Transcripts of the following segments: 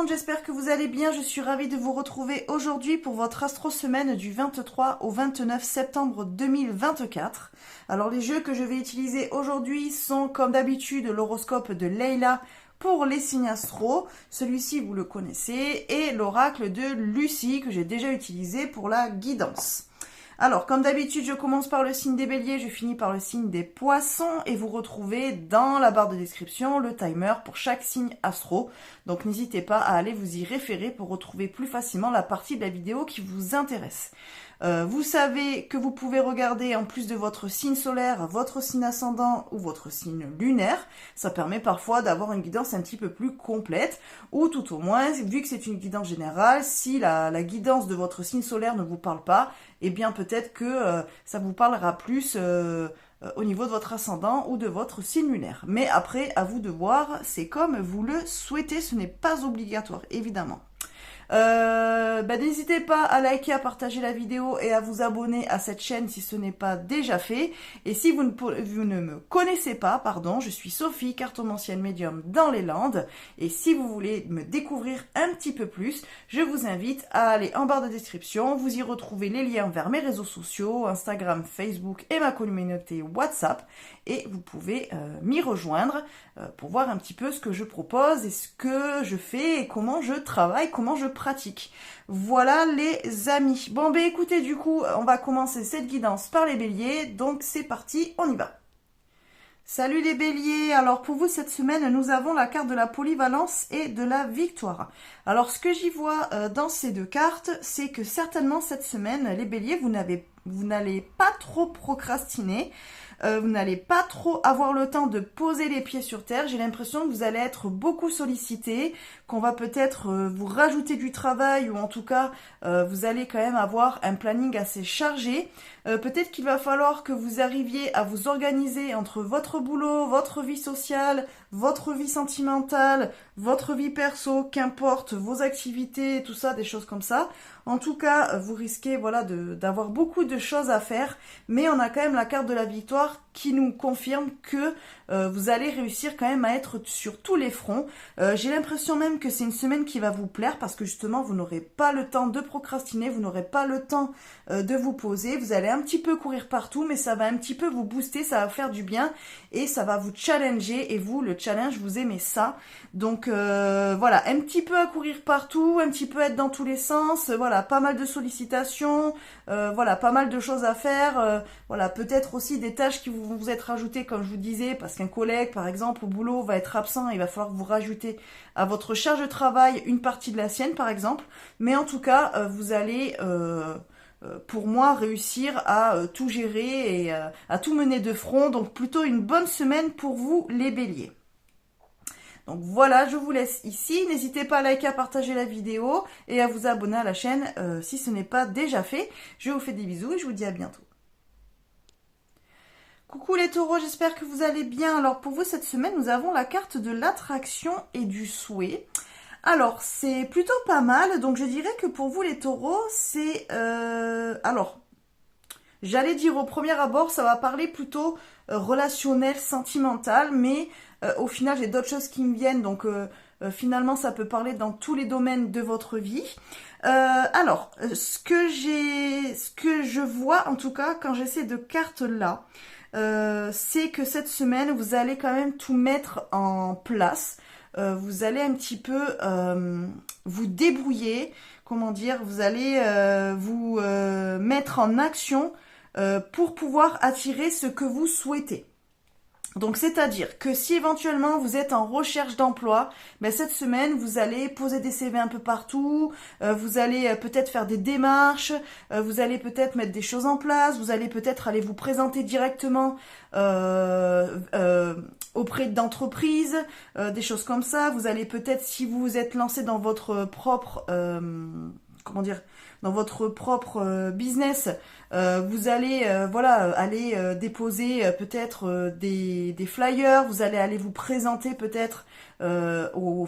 monde, j'espère que vous allez bien. Je suis ravie de vous retrouver aujourd'hui pour votre astro-semaine du 23 au 29 septembre 2024. Alors les jeux que je vais utiliser aujourd'hui sont comme d'habitude l'horoscope de Leila pour les signes astro. Celui-ci vous le connaissez et l'oracle de Lucie que j'ai déjà utilisé pour la guidance. Alors, comme d'habitude, je commence par le signe des béliers, je finis par le signe des poissons et vous retrouvez dans la barre de description le timer pour chaque signe astro. Donc, n'hésitez pas à aller vous y référer pour retrouver plus facilement la partie de la vidéo qui vous intéresse. Vous savez que vous pouvez regarder en plus de votre signe solaire, votre signe ascendant ou votre signe lunaire. Ça permet parfois d'avoir une guidance un petit peu plus complète ou tout au moins, vu que c'est une guidance générale, si la guidance de votre signe solaire ne vous parle pas, eh bien peut-être que ça vous parlera plus au niveau de votre ascendant ou de votre signe lunaire. Mais après, à vous de voir, c'est comme vous le souhaitez, ce n'est pas obligatoire, évidemment. N'hésitez pas à liker, à partager la vidéo et à vous abonner à cette chaîne si ce n'est pas déjà fait. Et si vous ne me connaissez pas, je suis Sophie, cartomancienne médium dans les Landes. Et si vous voulez me découvrir un petit peu plus, je vous invite à aller en barre de description. Vous y retrouvez les liens vers mes réseaux sociaux, Instagram, Facebook et ma communauté WhatsApp. Et vous pouvez m'y rejoindre pour voir un petit peu ce que je propose et ce que je fais et comment je travaille, comment je pratique. Voilà les amis. Bon écoutez, du coup, on va commencer cette guidance par les béliers. Donc c'est parti, on y va. Salut les béliers, alors pour vous cette semaine nous avons la carte de la polyvalence et de la victoire. Alors ce que j'y vois dans ces deux cartes, c'est que certainement cette semaine les béliers vous n'allez pas trop procrastiner. Vous n'allez pas trop avoir le temps de poser les pieds sur terre. J'ai l'impression que vous allez être beaucoup sollicité, qu'on va peut-être vous rajouter du travail ou en tout cas vous allez quand même avoir un planning assez chargé. Peut-être qu'il va falloir que vous arriviez à vous organiser entre votre boulot, votre vie sociale, votre vie sentimentale, votre vie perso, qu'importe, vos activités, tout ça, des choses comme ça. En tout cas, vous risquez d'avoir beaucoup de choses à faire, mais on a quand même la carte de la victoire qui nous confirme que vous allez réussir quand même à être sur tous les fronts. J'ai l'impression même que c'est une semaine qui va vous plaire parce que justement vous n'aurez pas le temps de procrastiner, vous n'aurez pas le temps de vous poser, vous allez un petit peu courir partout mais ça va un petit peu vous booster, ça va faire du bien et ça va vous challenger et vous, le challenge, vous aimez ça. Donc voilà, un petit peu à courir partout, un petit peu être dans tous les sens, voilà, pas mal de sollicitations, voilà, pas mal de choses à faire, voilà, peut-être aussi des tâches qui vont vous être rajoutées comme je vous disais, parce qu'un collègue par exemple au boulot va être absent, il va falloir que vous rajoutez à votre charge de travail une partie de la sienne par exemple, mais en tout cas vous allez pour moi réussir à tout gérer et à tout mener de front, donc plutôt une bonne semaine pour vous les béliers. Donc voilà, je vous laisse ici. N'hésitez pas à liker, à partager la vidéo et à vous abonner à la chaîne si ce n'est pas déjà fait. Je vous fais des bisous et je vous dis à bientôt. Coucou les taureaux, j'espère que vous allez bien. Alors pour vous cette semaine, nous avons la carte de l'attraction et du souhait. Alors c'est plutôt pas mal, donc je dirais que pour vous les taureaux, c'est... Alors, j'allais dire au premier abord, ça va parler plutôt relationnel, sentimental, mais au final j'ai d'autres choses qui me viennent, donc finalement ça peut parler dans tous les domaines de votre vie. Alors, ce que je vois en tout cas quand j'ai ces deux cartes là, c'est que cette semaine vous allez quand même tout mettre en place. Vous allez un petit peu vous débrouiller, comment dire, vous allez vous mettre en action pour pouvoir attirer ce que vous souhaitez. Donc c'est-à-dire que si éventuellement vous êtes en recherche d'emploi, cette semaine vous allez poser des CV un peu partout, vous allez peut-être faire des démarches, vous allez peut-être mettre des choses en place, vous allez peut-être aller vous présenter directement auprès d'entreprises, des choses comme ça. Vous allez peut-être, si vous vous êtes lancé dans votre propre dans votre propre business, vous allez aller déposer peut-être des flyers, vous allez aller vous présenter peut-être aux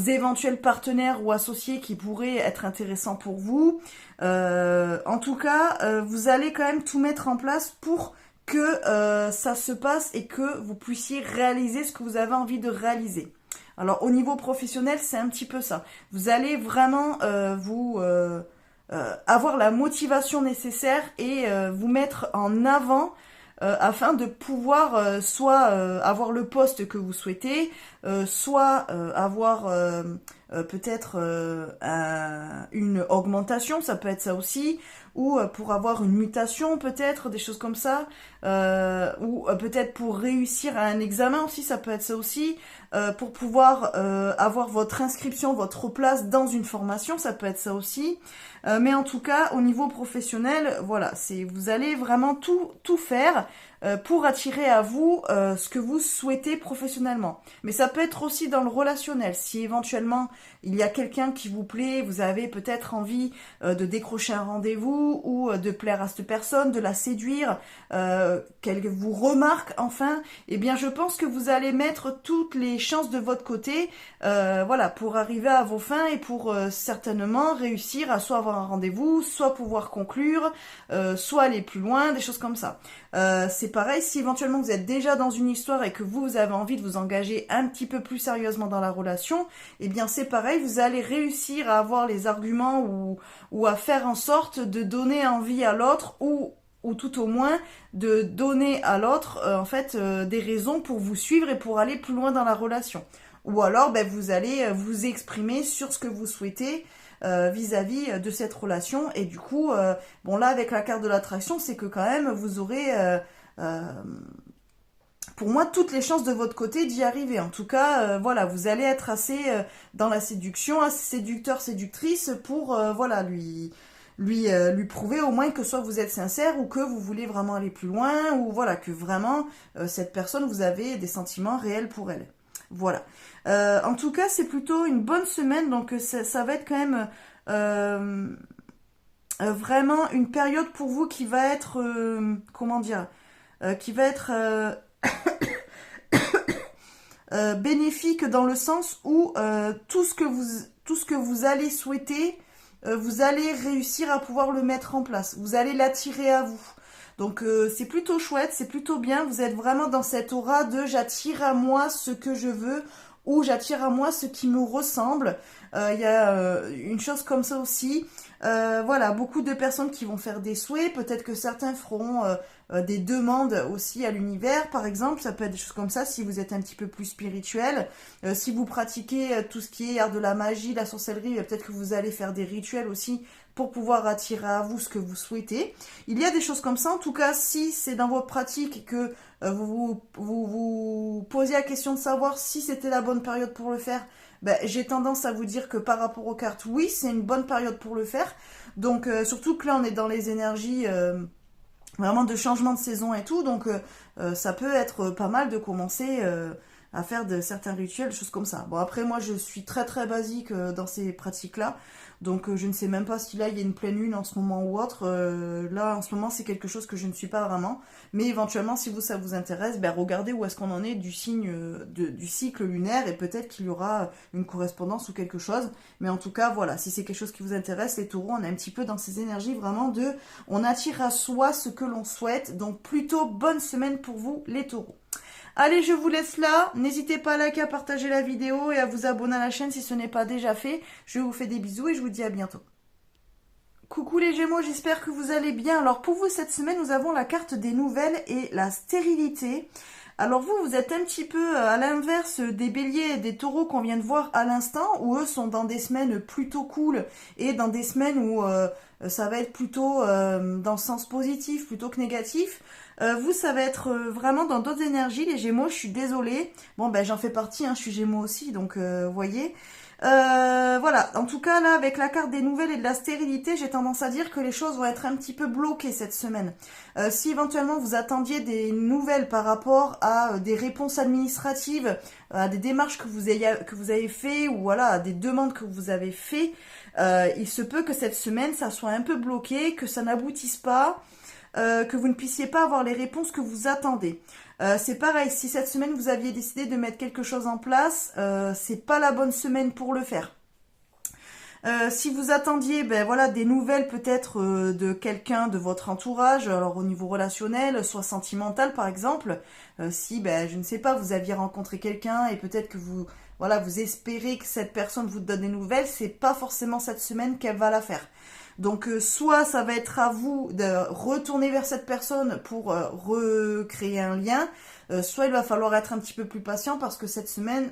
éventuels partenaires ou associés qui pourraient être intéressants pour vous. En tout cas, vous allez quand même tout mettre en place pour que ça se passe et que vous puissiez réaliser ce que vous avez envie de réaliser. Alors au niveau professionnel, c'est un petit peu ça. Vous allez vraiment avoir la motivation nécessaire et vous mettre en avant afin de pouvoir soit avoir le poste que vous souhaitez, soit avoir peut-être une augmentation, ça peut être ça aussi, ou pour avoir une mutation peut-être, des choses comme ça, ou peut-être pour réussir à un examen aussi, ça peut être ça aussi, pour pouvoir avoir votre inscription, votre place dans une formation, ça peut être ça aussi. Mais en tout cas, au niveau professionnel, voilà, vous allez vraiment tout faire pour attirer à vous ce que vous souhaitez professionnellement. Mais ça peut être aussi dans le relationnel. Si éventuellement il y a quelqu'un qui vous plaît, vous avez peut-être envie de décrocher un rendez-vous ou de plaire à cette personne, de la séduire, qu'elle vous remarque enfin, eh bien je pense que vous allez mettre toutes les chances de votre côté, voilà, pour arriver à vos fins et pour certainement réussir à soit avoir un rendez-vous, soit pouvoir conclure, soit aller plus loin, des choses comme ça. C'est pareil, si éventuellement vous êtes déjà dans une histoire et que vous avez envie de vous engager un petit peu plus sérieusement dans la relation, eh bien c'est pareil, vous allez réussir à avoir les arguments ou à faire en sorte de donner envie à l'autre ou tout au moins de donner à l'autre en fait des raisons pour vous suivre et pour aller plus loin dans la relation. Ou alors vous allez vous exprimer sur ce que vous souhaitez vis-à-vis de cette relation, et du coup bon là avec la carte de l'attraction, c'est que quand même vous aurez pour moi toutes les chances de votre côté d'y arriver. En tout cas voilà, vous allez être assez dans la séduction, assez séducteur, séductrice pour voilà lui prouver au moins que soit vous êtes sincère ou que vous voulez vraiment aller plus loin, ou voilà que vraiment cette personne, vous avez des sentiments réels pour elle. Voilà. En tout cas, c'est plutôt une bonne semaine, donc ça va être quand même vraiment une période pour vous qui va être, comment dire, qui va être bénéfique dans le sens où tout ce que vous allez souhaiter, vous allez réussir à pouvoir le mettre en place. Vous allez l'attirer à vous. Donc c'est plutôt chouette, c'est plutôt bien. Vous êtes vraiment dans cette aura de j'attire à moi ce que je veux, ou j'attire à moi ce qui me ressemble. Il y a une chose comme ça aussi. Voilà, beaucoup de personnes qui vont faire des souhaits. Peut-être que certains feront des demandes aussi à l'univers, par exemple. Ça peut être des choses comme ça si vous êtes un petit peu plus spirituel. Si vous pratiquez tout ce qui est art de la magie, la sorcellerie, peut-être que vous allez faire des rituels aussi pour pouvoir attirer à vous ce que vous souhaitez. Il y a des choses comme ça. En tout cas, si c'est dans votre pratique que vous posez la question de savoir si c'était la bonne période pour le faire, j'ai tendance à vous dire que par rapport aux cartes, oui, c'est une bonne période pour le faire. Donc surtout que là, on est dans les énergies vraiment de changement de saison et tout, donc ça peut être pas mal de commencer à faire de certains rituels, des choses comme ça. Bon, après, moi, je suis très très basique dans ces pratiques-là, donc je ne sais même pas si là, il y a une pleine lune en ce moment ou autre. Là, en ce moment, c'est quelque chose que je ne suis pas vraiment, mais éventuellement, si ça vous intéresse, regardez où est-ce qu'on en est du signe du cycle lunaire, et peut-être qu'il y aura une correspondance ou quelque chose. Mais en tout cas, voilà, si c'est quelque chose qui vous intéresse, les taureaux, on est un petit peu dans ces énergies vraiment on attire à soi ce que l'on souhaite, donc plutôt bonne semaine pour vous, les taureaux. Allez, je vous laisse là. N'hésitez pas à liker, à partager la vidéo et à vous abonner à la chaîne si ce n'est pas déjà fait. Je vous fais des bisous et je vous dis à bientôt. Coucou les Gémeaux, j'espère que vous allez bien. Alors pour vous, cette semaine, nous avons la carte des nouvelles et la stérilité. Alors vous êtes un petit peu à l'inverse des béliers et des taureaux qu'on vient de voir à l'instant, où eux sont dans des semaines plutôt cool et dans des semaines où ça va être plutôt dans le sens positif plutôt que négatif. Vous, ça va être vraiment dans d'autres énergies, les Gémeaux, je suis désolée. Bon, j'en fais partie, hein, je suis Gémeaux aussi, donc vous voyez. Voilà, en tout cas là avec la carte des nouvelles et de la stérilité, j'ai tendance à dire que les choses vont être un petit peu bloquées cette semaine. Si éventuellement vous attendiez des nouvelles par rapport à des réponses administratives, à des démarches que vous avez fait, ou voilà, à des demandes que vous avez fait, il se peut que cette semaine ça soit un peu bloqué, que ça n'aboutisse pas, que vous ne puissiez pas avoir les réponses que vous attendez. C'est pareil, si cette semaine vous aviez décidé de mettre quelque chose en place, c'est pas la bonne semaine pour le faire. Si vous attendiez voilà, des nouvelles peut-être de quelqu'un de votre entourage, alors au niveau relationnel, soit sentimental par exemple, si je ne sais pas, vous aviez rencontré quelqu'un et peut-être que vous voilà, vous espérez que cette personne vous donne des nouvelles, c'est pas forcément cette semaine qu'elle va la faire. Donc soit ça va être à vous de retourner vers cette personne pour recréer un lien, soit il va falloir être un petit peu plus patient parce que cette semaine,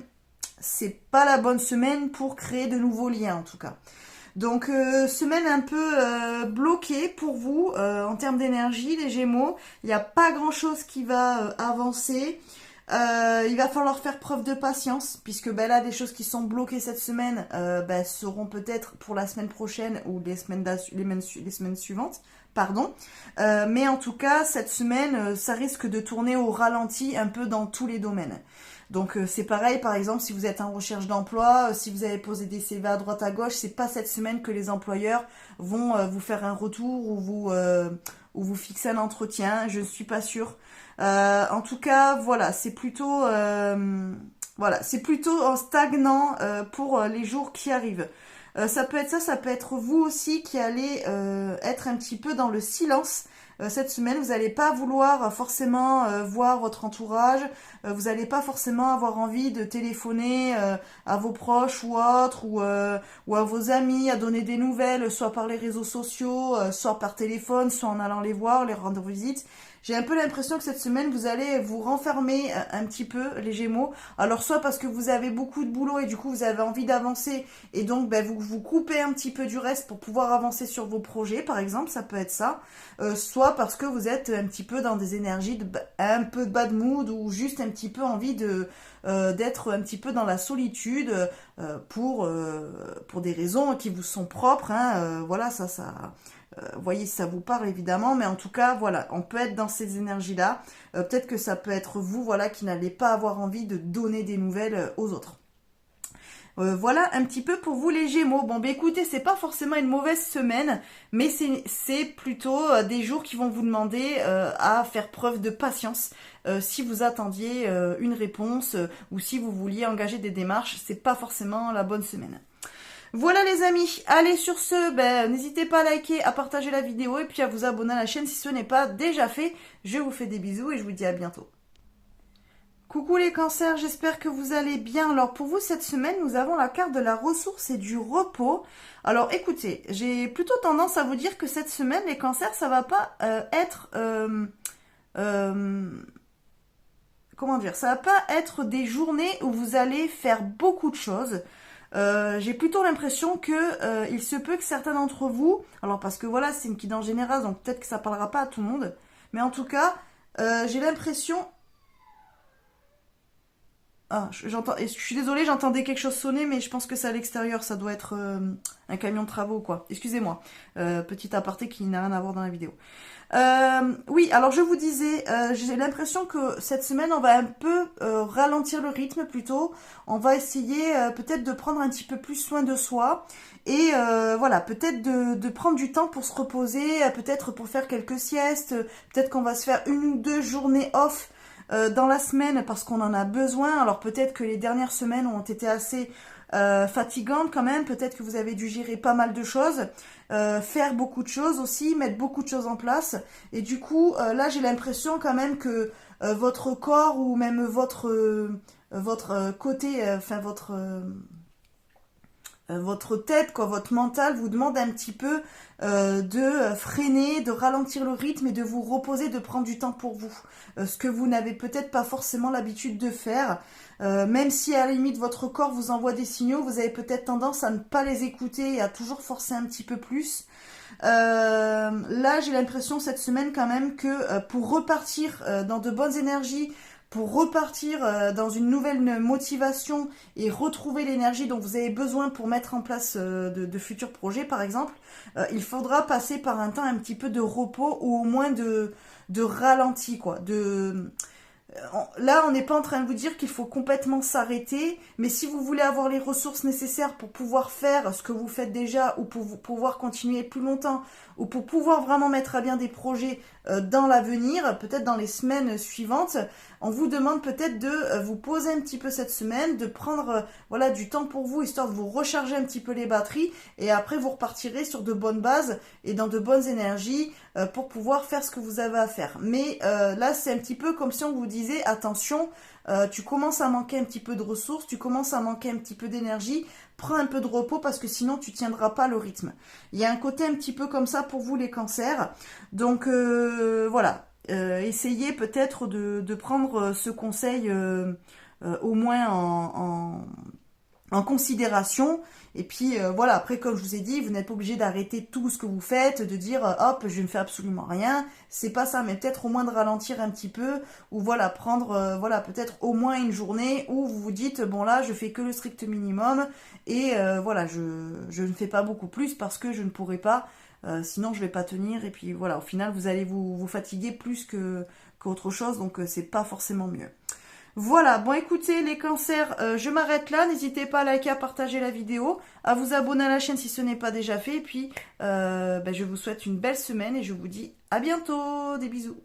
c'est pas la bonne semaine pour créer de nouveaux liens en tout cas. Donc semaine un peu bloquée pour vous en termes d'énergie, les Gémeaux. Il n'y a pas grand chose qui va avancer. Il va falloir faire preuve de patience puisque là des choses qui sont bloquées cette semaine seront peut-être pour la semaine prochaine ou les semaines suivantes. Pardon. Mais en tout cas cette semaine ça risque de tourner au ralenti un peu dans tous les domaines. Donc c'est pareil, par exemple, si vous êtes en recherche d'emploi, si vous avez posé des CV à droite à gauche, c'est pas cette semaine que les employeurs vont vous faire un retour ou vous fixer un entretien. Je ne suis pas sûre. En tout cas, voilà, c'est plutôt en stagnant pour les jours qui arrivent. Ça peut être ça, ça peut être vous aussi qui allez être un petit peu dans le silence. Cette semaine, vous n'allez pas vouloir forcément voir votre entourage, vous n'allez pas forcément avoir envie de téléphoner à vos proches ou autres, ou à vos amis, à donner des nouvelles, soit par les réseaux sociaux, soit par téléphone, soit en allant les voir, les rendre visite. J'ai un peu l'impression que cette semaine, vous allez vous renfermer un petit peu, les Gémeaux. Alors, soit parce que vous avez beaucoup de boulot et du coup, vous avez envie d'avancer et donc vous vous coupez un petit peu du reste pour pouvoir avancer sur vos projets, par exemple, ça peut être ça. Soit parce que vous êtes un petit peu dans des énergies un peu de bad mood ou juste un petit peu envie d'être un petit peu dans la solitude pour des raisons qui vous sont propres. Voilà, ça voyez si ça vous parle évidemment, mais en tout cas, voilà, on peut être dans ces énergies-là. Peut-être que ça peut être vous, voilà, qui n'allez pas avoir envie de donner des nouvelles aux autres. Voilà un petit peu pour vous les Gémeaux. Bon, écoutez, c'est pas forcément une mauvaise semaine, mais c'est plutôt des jours qui vont vous demander à faire preuve de patience. Si vous attendiez une réponse ou si vous vouliez engager des démarches, c'est pas forcément la bonne semaine. Voilà les amis, allez sur ce, n'hésitez pas à liker, à partager la vidéo et puis à vous abonner à la chaîne si ce n'est pas déjà fait. Je vous fais des bisous et je vous dis à bientôt. Coucou les cancers, j'espère que vous allez bien. Alors pour vous cette semaine, nous avons la carte de la ressource et du repos. Alors écoutez, j'ai plutôt tendance à vous dire que cette semaine, les cancers, ça va pas être... comment dire, ça va pas être des journées où vous allez faire beaucoup de choses. J'ai plutôt l'impression que il se peut que certains d'entre vous, alors parce que voilà, c'est une guidance générale, donc peut-être que ça parlera pas à tout le monde, mais en tout cas, j'ai l'impression... Ah, je suis désolée, j'entendais quelque chose sonner, mais je pense que c'est à l'extérieur, ça doit être un camion de travaux, quoi. Excusez-moi, petit aparté qui n'a rien à voir dans la vidéo. Oui, alors je vous disais, j'ai l'impression que cette semaine, on va un peu ralentir le rythme plutôt. On va essayer peut-être de prendre un petit peu plus soin de soi. Et voilà, peut-être de prendre du temps pour se reposer, peut-être pour faire quelques siestes. Peut-être qu'on va se faire 1 ou 2 journées off dans la semaine parce qu'on en a besoin. Alors peut-être que les dernières semaines ont été assez fatigantes quand même. Peut-être que vous avez dû gérer pas mal de choses, faire beaucoup de choses aussi, mettre beaucoup de choses en place. Et du coup, là j'ai l'impression quand même que votre corps ou même votre côté, enfin votre tête, quoi, votre mental vous demande un petit peu de freiner, de ralentir le rythme et de vous reposer, de prendre du temps pour vous. Ce que vous n'avez peut-être pas forcément l'habitude de faire. Même si à la limite votre corps vous envoie des signaux, vous avez peut-être tendance à ne pas les écouter et à toujours forcer un petit peu plus. Là j'ai l'impression cette semaine quand même que pour repartir dans de bonnes énergies, pour repartir dans une nouvelle motivation et retrouver l'énergie dont vous avez besoin pour mettre en place de futurs projets par exemple, il faudra passer par un temps un petit peu de repos ou au moins de ralenti, quoi. Là, on n'est pas en train de vous dire qu'il faut complètement s'arrêter, mais si vous voulez avoir les ressources nécessaires pour pouvoir faire ce que vous faites déjà ou pour pouvoir continuer plus longtemps ou pour pouvoir vraiment mettre à bien des projets dans l'avenir, peut-être dans les semaines suivantes, on vous demande peut-être de vous poser un petit peu cette semaine, de prendre voilà, du temps pour vous, histoire de vous recharger un petit peu les batteries, et après vous repartirez sur de bonnes bases et dans de bonnes énergies pour pouvoir faire ce que vous avez à faire. Mais là, c'est un petit peu comme si on vous disait, attention, tu commences à manquer un petit peu de ressources, tu commences à manquer un petit peu d'énergie, prends un peu de repos parce que sinon tu tiendras pas le rythme. Il y a un côté un petit peu comme ça pour vous les cancers. Donc voilà, essayez peut-être de prendre ce conseil au moins en considération. Et puis voilà, après comme je vous ai dit, vous n'êtes pas obligé d'arrêter tout ce que vous faites, de dire hop, je ne fais absolument rien. C'est pas ça, mais peut-être au moins de ralentir un petit peu, ou voilà, prendre voilà, peut-être au moins une journée où vous vous dites bon là, je fais que le strict minimum et voilà, je ne fais pas beaucoup plus parce que je ne pourrai pas, sinon je vais pas tenir. Et puis voilà, au final vous allez vous fatiguer plus qu'autre chose, donc c'est pas forcément mieux. Voilà, bon écoutez les cancers, je m'arrête là, n'hésitez pas à liker, à partager la vidéo, à vous abonner à la chaîne si ce n'est pas déjà fait, et puis je vous souhaite une belle semaine et je vous dis à bientôt, des bisous.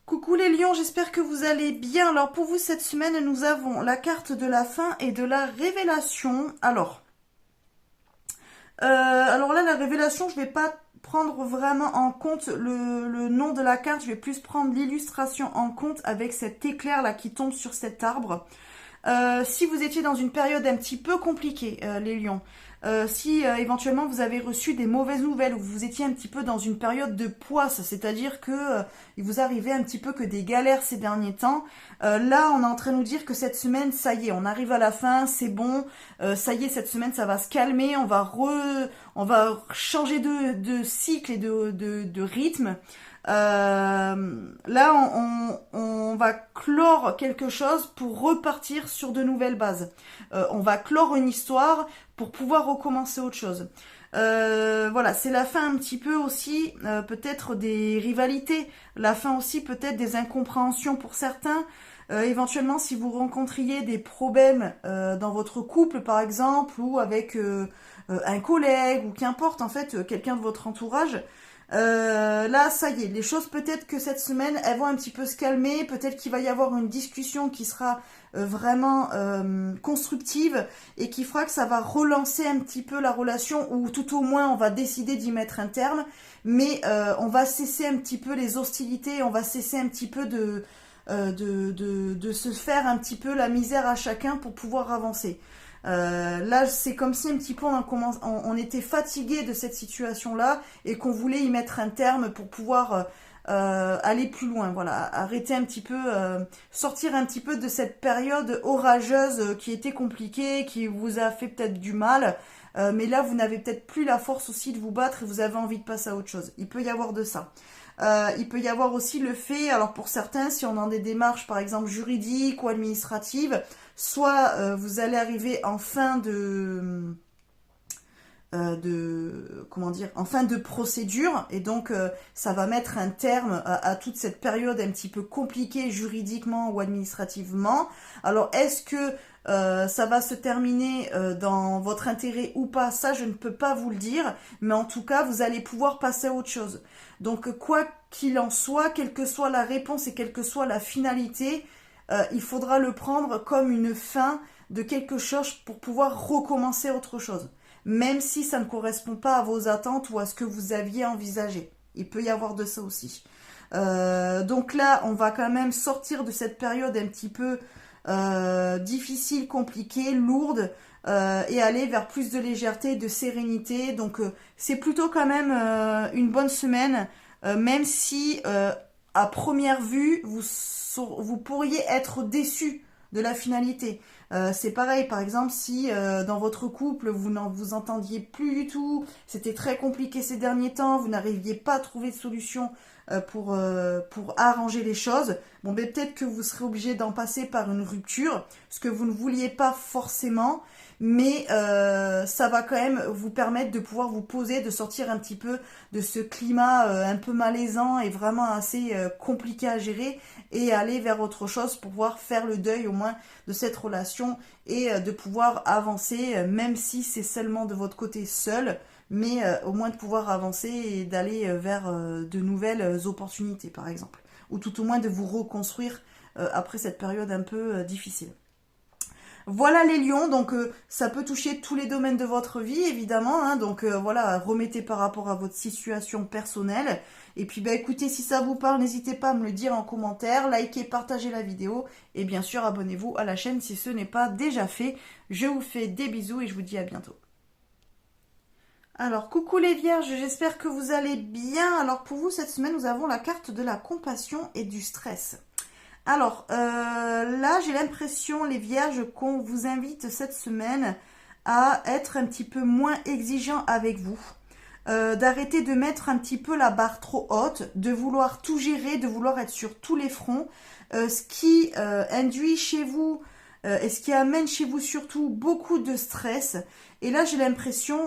Coucou les lions, j'espère que vous allez bien. Alors pour vous cette semaine, nous avons la carte de la fin et de la révélation. Alors là la révélation, je vais pas prendre vraiment en compte le nom de la carte, je vais plus prendre l'illustration en compte avec cet éclair là qui tombe sur cet arbre. Si vous étiez dans une période un petit peu compliquée, les lions, si éventuellement vous avez reçu des mauvaises nouvelles ou vous étiez un petit peu dans une période de poisse, c'est-à-dire que il vous arrivait un petit peu que des galères ces derniers temps, là on est en train de nous dire que cette semaine, ça y est, on arrive à la fin, c'est bon, ça y est, cette semaine ça va se calmer, on va changer de cycle et de rythme. Là, on va clore quelque chose pour repartir sur de nouvelles bases. On va clore une histoire pour pouvoir recommencer autre chose. Voilà, c'est la fin un petit peu aussi, peut-être des rivalités, la fin aussi peut-être des incompréhensions pour certains. Éventuellement, si vous rencontriez des problèmes dans votre couple, par exemple, ou avec un collègue, ou qu'importe, en fait, quelqu'un de votre entourage, là, ça y est, les choses peut-être que cette semaine, elles vont un petit peu se calmer, peut-être qu'il va y avoir une discussion qui sera vraiment constructive et qui fera que ça va relancer un petit peu la relation ou tout au moins on va décider d'y mettre un terme, mais on va cesser un petit peu les hostilités, on va cesser un petit peu de se faire un petit peu la misère à chacun pour pouvoir avancer. Là, c'est comme si un petit peu on était fatigué de cette situation-là et qu'on voulait y mettre un terme pour pouvoir aller plus loin. Voilà, arrêter un petit peu, sortir un petit peu de cette période orageuse qui était compliquée, qui vous a fait peut-être du mal. Mais là, vous n'avez peut-être plus la force aussi de vous battre et vous avez envie de passer à autre chose. Il peut y avoir de ça. Il peut y avoir aussi le fait, alors pour certains, si on est dans des démarches par exemple juridiques ou administratives, soit vous allez arriver en fin en fin de procédure et donc ça va mettre un terme à toute cette période un petit peu compliquée juridiquement ou administrativement. Alors est-ce que ça va se terminer dans votre intérêt ou pas, ça je ne peux pas vous le dire, mais en tout cas vous allez pouvoir passer à autre chose. Donc quoi qu'il en soit, quelle que soit la réponse et quelle que soit la finalité, il faudra le prendre comme une fin de quelque chose pour pouvoir recommencer autre chose. Même si ça ne correspond pas à vos attentes ou à ce que vous aviez envisagé. Il peut y avoir de ça aussi. Donc là, on va quand même sortir de cette période un petit peu difficile, compliquée, lourde, et aller vers plus de légèreté, de sérénité. Donc c'est plutôt quand même une bonne semaine, même si à première vue, vous pourriez être déçu de la finalité. C'est pareil, par exemple, si dans votre couple, vous n'en vous entendiez plus du tout, c'était très compliqué ces derniers temps, vous n'arriviez pas à trouver de solution pour arranger les choses, bon, ben, peut-être que vous serez obligé d'en passer par une rupture, ce que vous ne vouliez pas forcément, mais ça va quand même vous permettre de pouvoir vous poser, de sortir un petit peu de ce climat un peu malaisant et vraiment assez compliqué à gérer et aller vers autre chose pour pouvoir faire le deuil au moins de cette relation et de pouvoir avancer, même si c'est seulement de votre côté seul, mais au moins de pouvoir avancer et d'aller vers de nouvelles opportunités par exemple, ou tout au moins de vous reconstruire après cette période un peu difficile. Voilà les lions, donc ça peut toucher tous les domaines de votre vie, évidemment, hein, donc voilà, remettez par rapport à votre situation personnelle. Et puis bah écoutez, si ça vous parle, n'hésitez pas à me le dire en commentaire, likez, partagez la vidéo, et bien sûr abonnez-vous à la chaîne si ce n'est pas déjà fait. Je vous fais des bisous et je vous dis à bientôt. Alors, coucou les vierges, j'espère que vous allez bien. Alors pour vous, cette semaine, nous avons la carte de la compassion et du stress. Alors, là, j'ai l'impression, les vierges, qu'on vous invite cette semaine à être un petit peu moins exigeant avec vous. D'arrêter de mettre un petit peu la barre trop haute, de vouloir tout gérer, de vouloir être sur tous les fronts, ce qui induit chez vous et ce qui amène chez vous surtout beaucoup de stress. Et là, j'ai l'impression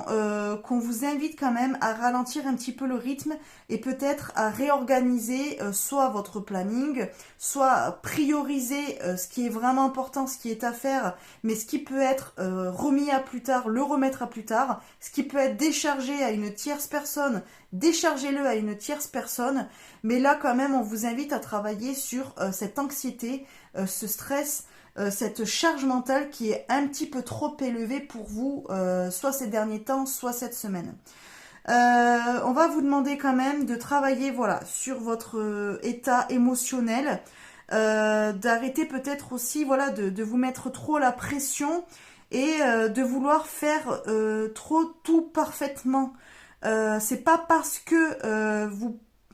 qu'on vous invite quand même à ralentir un petit peu le rythme et peut-être à réorganiser soit votre planning, soit prioriser ce qui est vraiment important, ce qui est à faire, mais ce qui peut être remis à plus tard, le remettre à plus tard, ce qui peut être déchargé à une tierce personne, déchargez-le à une tierce personne. Mais là, quand même, on vous invite à travailler sur cette anxiété, ce stress, cette charge mentale qui est un petit peu trop élevée pour vous, soit ces derniers temps, soit cette semaine. On va vous demander quand même de travailler voilà, sur votre état émotionnel, d'arrêter peut-être aussi voilà, de vous mettre trop la pression et de vouloir faire trop tout parfaitement. C'est pas parce que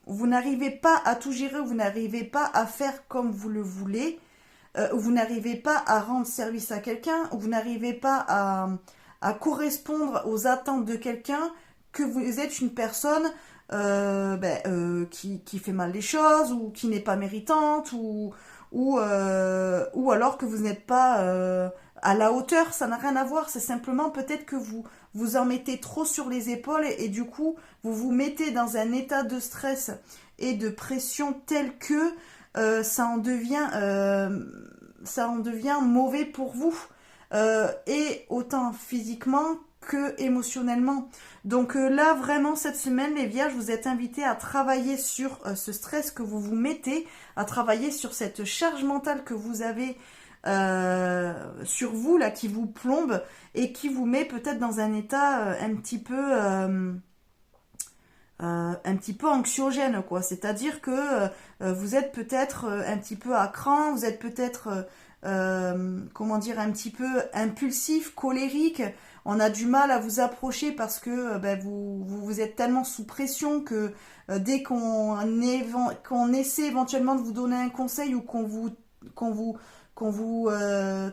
vous n'arrivez pas à tout gérer, vous n'arrivez pas à faire comme vous le voulez, vous n'arrivez pas à rendre service à quelqu'un, vous n'arrivez pas à correspondre aux attentes de quelqu'un, que vous êtes une personne qui fait mal les choses, ou qui n'est pas méritante, ou alors que vous n'êtes pas à la hauteur. Ça n'a rien à voir, c'est simplement peut-être que vous en mettez trop sur les épaules et du coup, vous vous mettez dans un état de stress et de pression tel que ça en devient mauvais pour vous, et autant physiquement que émotionnellement. Donc là vraiment cette semaine les vierges, vous êtes invités à travailler sur ce stress que vous vous mettez, à travailler sur cette charge mentale que vous avez sur vous là, qui vous plombe et qui vous met peut-être dans un état un petit peu anxiogène, quoi. C'est-à-dire que vous êtes peut-être un petit peu à cran, vous êtes peut-être, comment dire, un petit peu impulsif, colérique. On a du mal à vous approcher parce que vous êtes tellement sous pression que dès qu'on essaie éventuellement de vous donner un conseil ou qu'on vous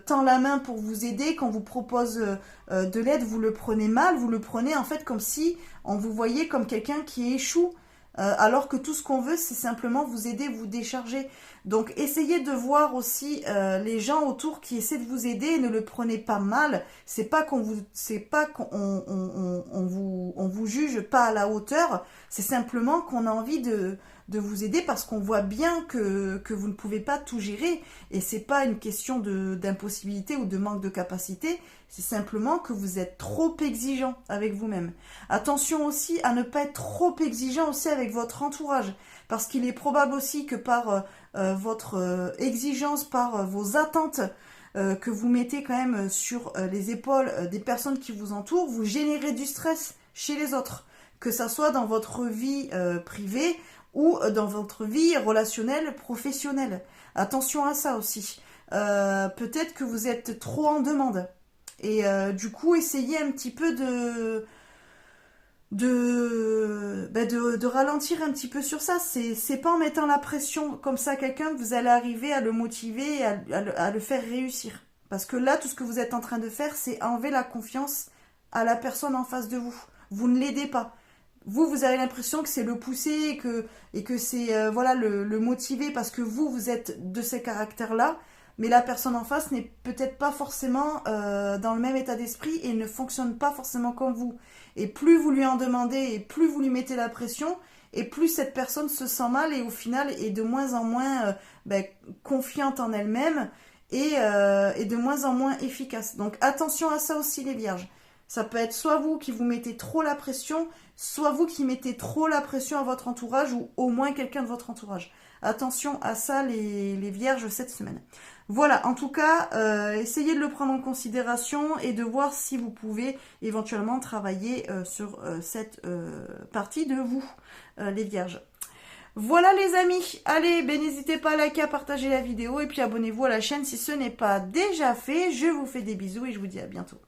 tend la main pour vous aider, qu'on vous propose de l'aide, vous le prenez mal, vous le prenez en fait comme si on vous voyait comme quelqu'un qui échoue, alors que tout ce qu'on veut, c'est simplement vous aider, vous décharger. Donc essayez de voir aussi les gens autour qui essaient de vous aider et ne le prenez pas mal. C'est pas qu'on vous juge pas à la hauteur, c'est simplement qu'on a envie de vous aider parce qu'on voit bien que vous ne pouvez pas tout gérer. Et c'est pas une question d'impossibilité ou de manque de capacité, c'est simplement que vous êtes trop exigeant avec vous-même. Attention aussi à ne pas être trop exigeant aussi avec votre entourage, parce qu'il est probable aussi que par votre exigence, par vos attentes que vous mettez quand même sur les épaules des personnes qui vous entourent, vous générez du stress chez les autres, que ça soit dans votre vie privée ou dans votre vie relationnelle, professionnelle. Attention à ça aussi. Peut-être que vous êtes trop en demande. Et du coup, essayez un petit peu de ralentir un petit peu sur ça. C'est pas en mettant la pression comme ça à quelqu'un que vous allez arriver à le motiver et à le faire réussir. Parce que là, tout ce que vous êtes en train de faire, c'est enlever la confiance à la personne en face de vous. Vous ne l'aidez pas. Vous avez l'impression que c'est le pousser et que c'est voilà, le motiver parce que vous êtes de ces caractères-là. Mais la personne en face n'est peut-être pas forcément dans le même état d'esprit et ne fonctionne pas forcément comme vous. Et plus vous lui en demandez et plus vous lui mettez la pression, et plus cette personne se sent mal et au final est de moins en moins confiante en elle-même et de moins en moins efficace. Donc attention à ça aussi les vierges. Ça peut être soit vous qui vous mettez trop la pression, soit vous qui mettez trop la pression à votre entourage ou au moins quelqu'un de votre entourage. Attention à ça, les vierges, cette semaine. Voilà, en tout cas, essayez de le prendre en considération et de voir si vous pouvez éventuellement travailler sur cette partie de vous, les vierges. Voilà les amis, allez, ben, n'hésitez pas à liker, à partager la vidéo et puis abonnez-vous à la chaîne si ce n'est pas déjà fait. Je vous fais des bisous et je vous dis à bientôt.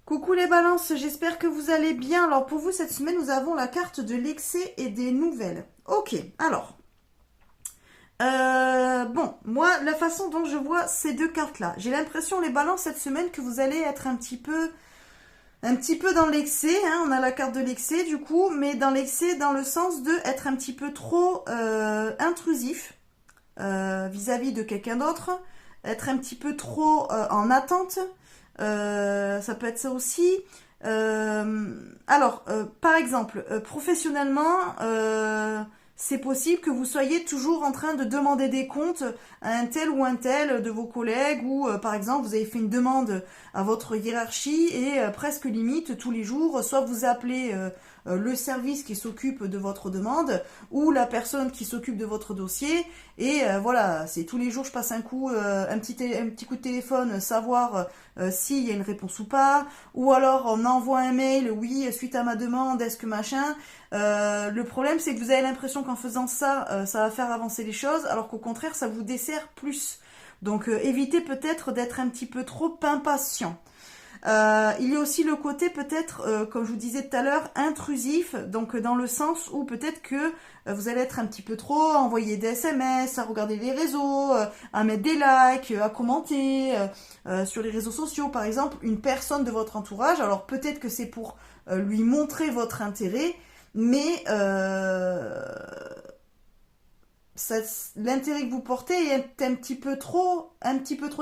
Coucou les balances, j'espère que vous allez bien. Alors pour vous, cette semaine, nous avons la carte de l'excès et des nouvelles. Ok, alors... bon, moi, la façon dont je vois ces deux cartes-là, j'ai l'impression, les balances, cette semaine, que vous allez être un petit peu dans l'excès, hein. On a la carte de l'excès, du coup, mais dans l'excès, dans le sens de être un petit peu trop intrusif vis-à-vis de quelqu'un d'autre, être un petit peu trop en attente, ça peut être ça aussi. Alors, par exemple, professionnellement... c'est possible que vous soyez toujours en train de demander des comptes à un tel ou un tel de vos collègues ou par exemple vous avez fait une demande à votre hiérarchie et presque limite tous les jours, soit vous appelez le service qui s'occupe de votre demande ou la personne qui s'occupe de votre dossier et voilà, c'est tous les jours je passe un coup, un petit coup de téléphone, savoir s'il y a une réponse ou pas, ou alors on envoie un mail, oui, suite à ma demande, est-ce que machin. Le problème c'est que vous avez l'impression qu'en faisant ça, ça va faire avancer les choses, alors qu'au contraire ça vous dessert plus. Donc évitez peut-être d'être un petit peu trop impatient. Il y a aussi le côté peut-être, comme je vous disais tout à l'heure, intrusif, donc dans le sens où peut-être que vous allez être un petit peu trop à envoyer des SMS, à regarder les réseaux, à mettre des likes, à commenter sur les réseaux sociaux, par exemple, une personne de votre entourage. Alors peut-être que c'est pour lui montrer votre intérêt, mais l'intérêt que vous portez est un petit peu trop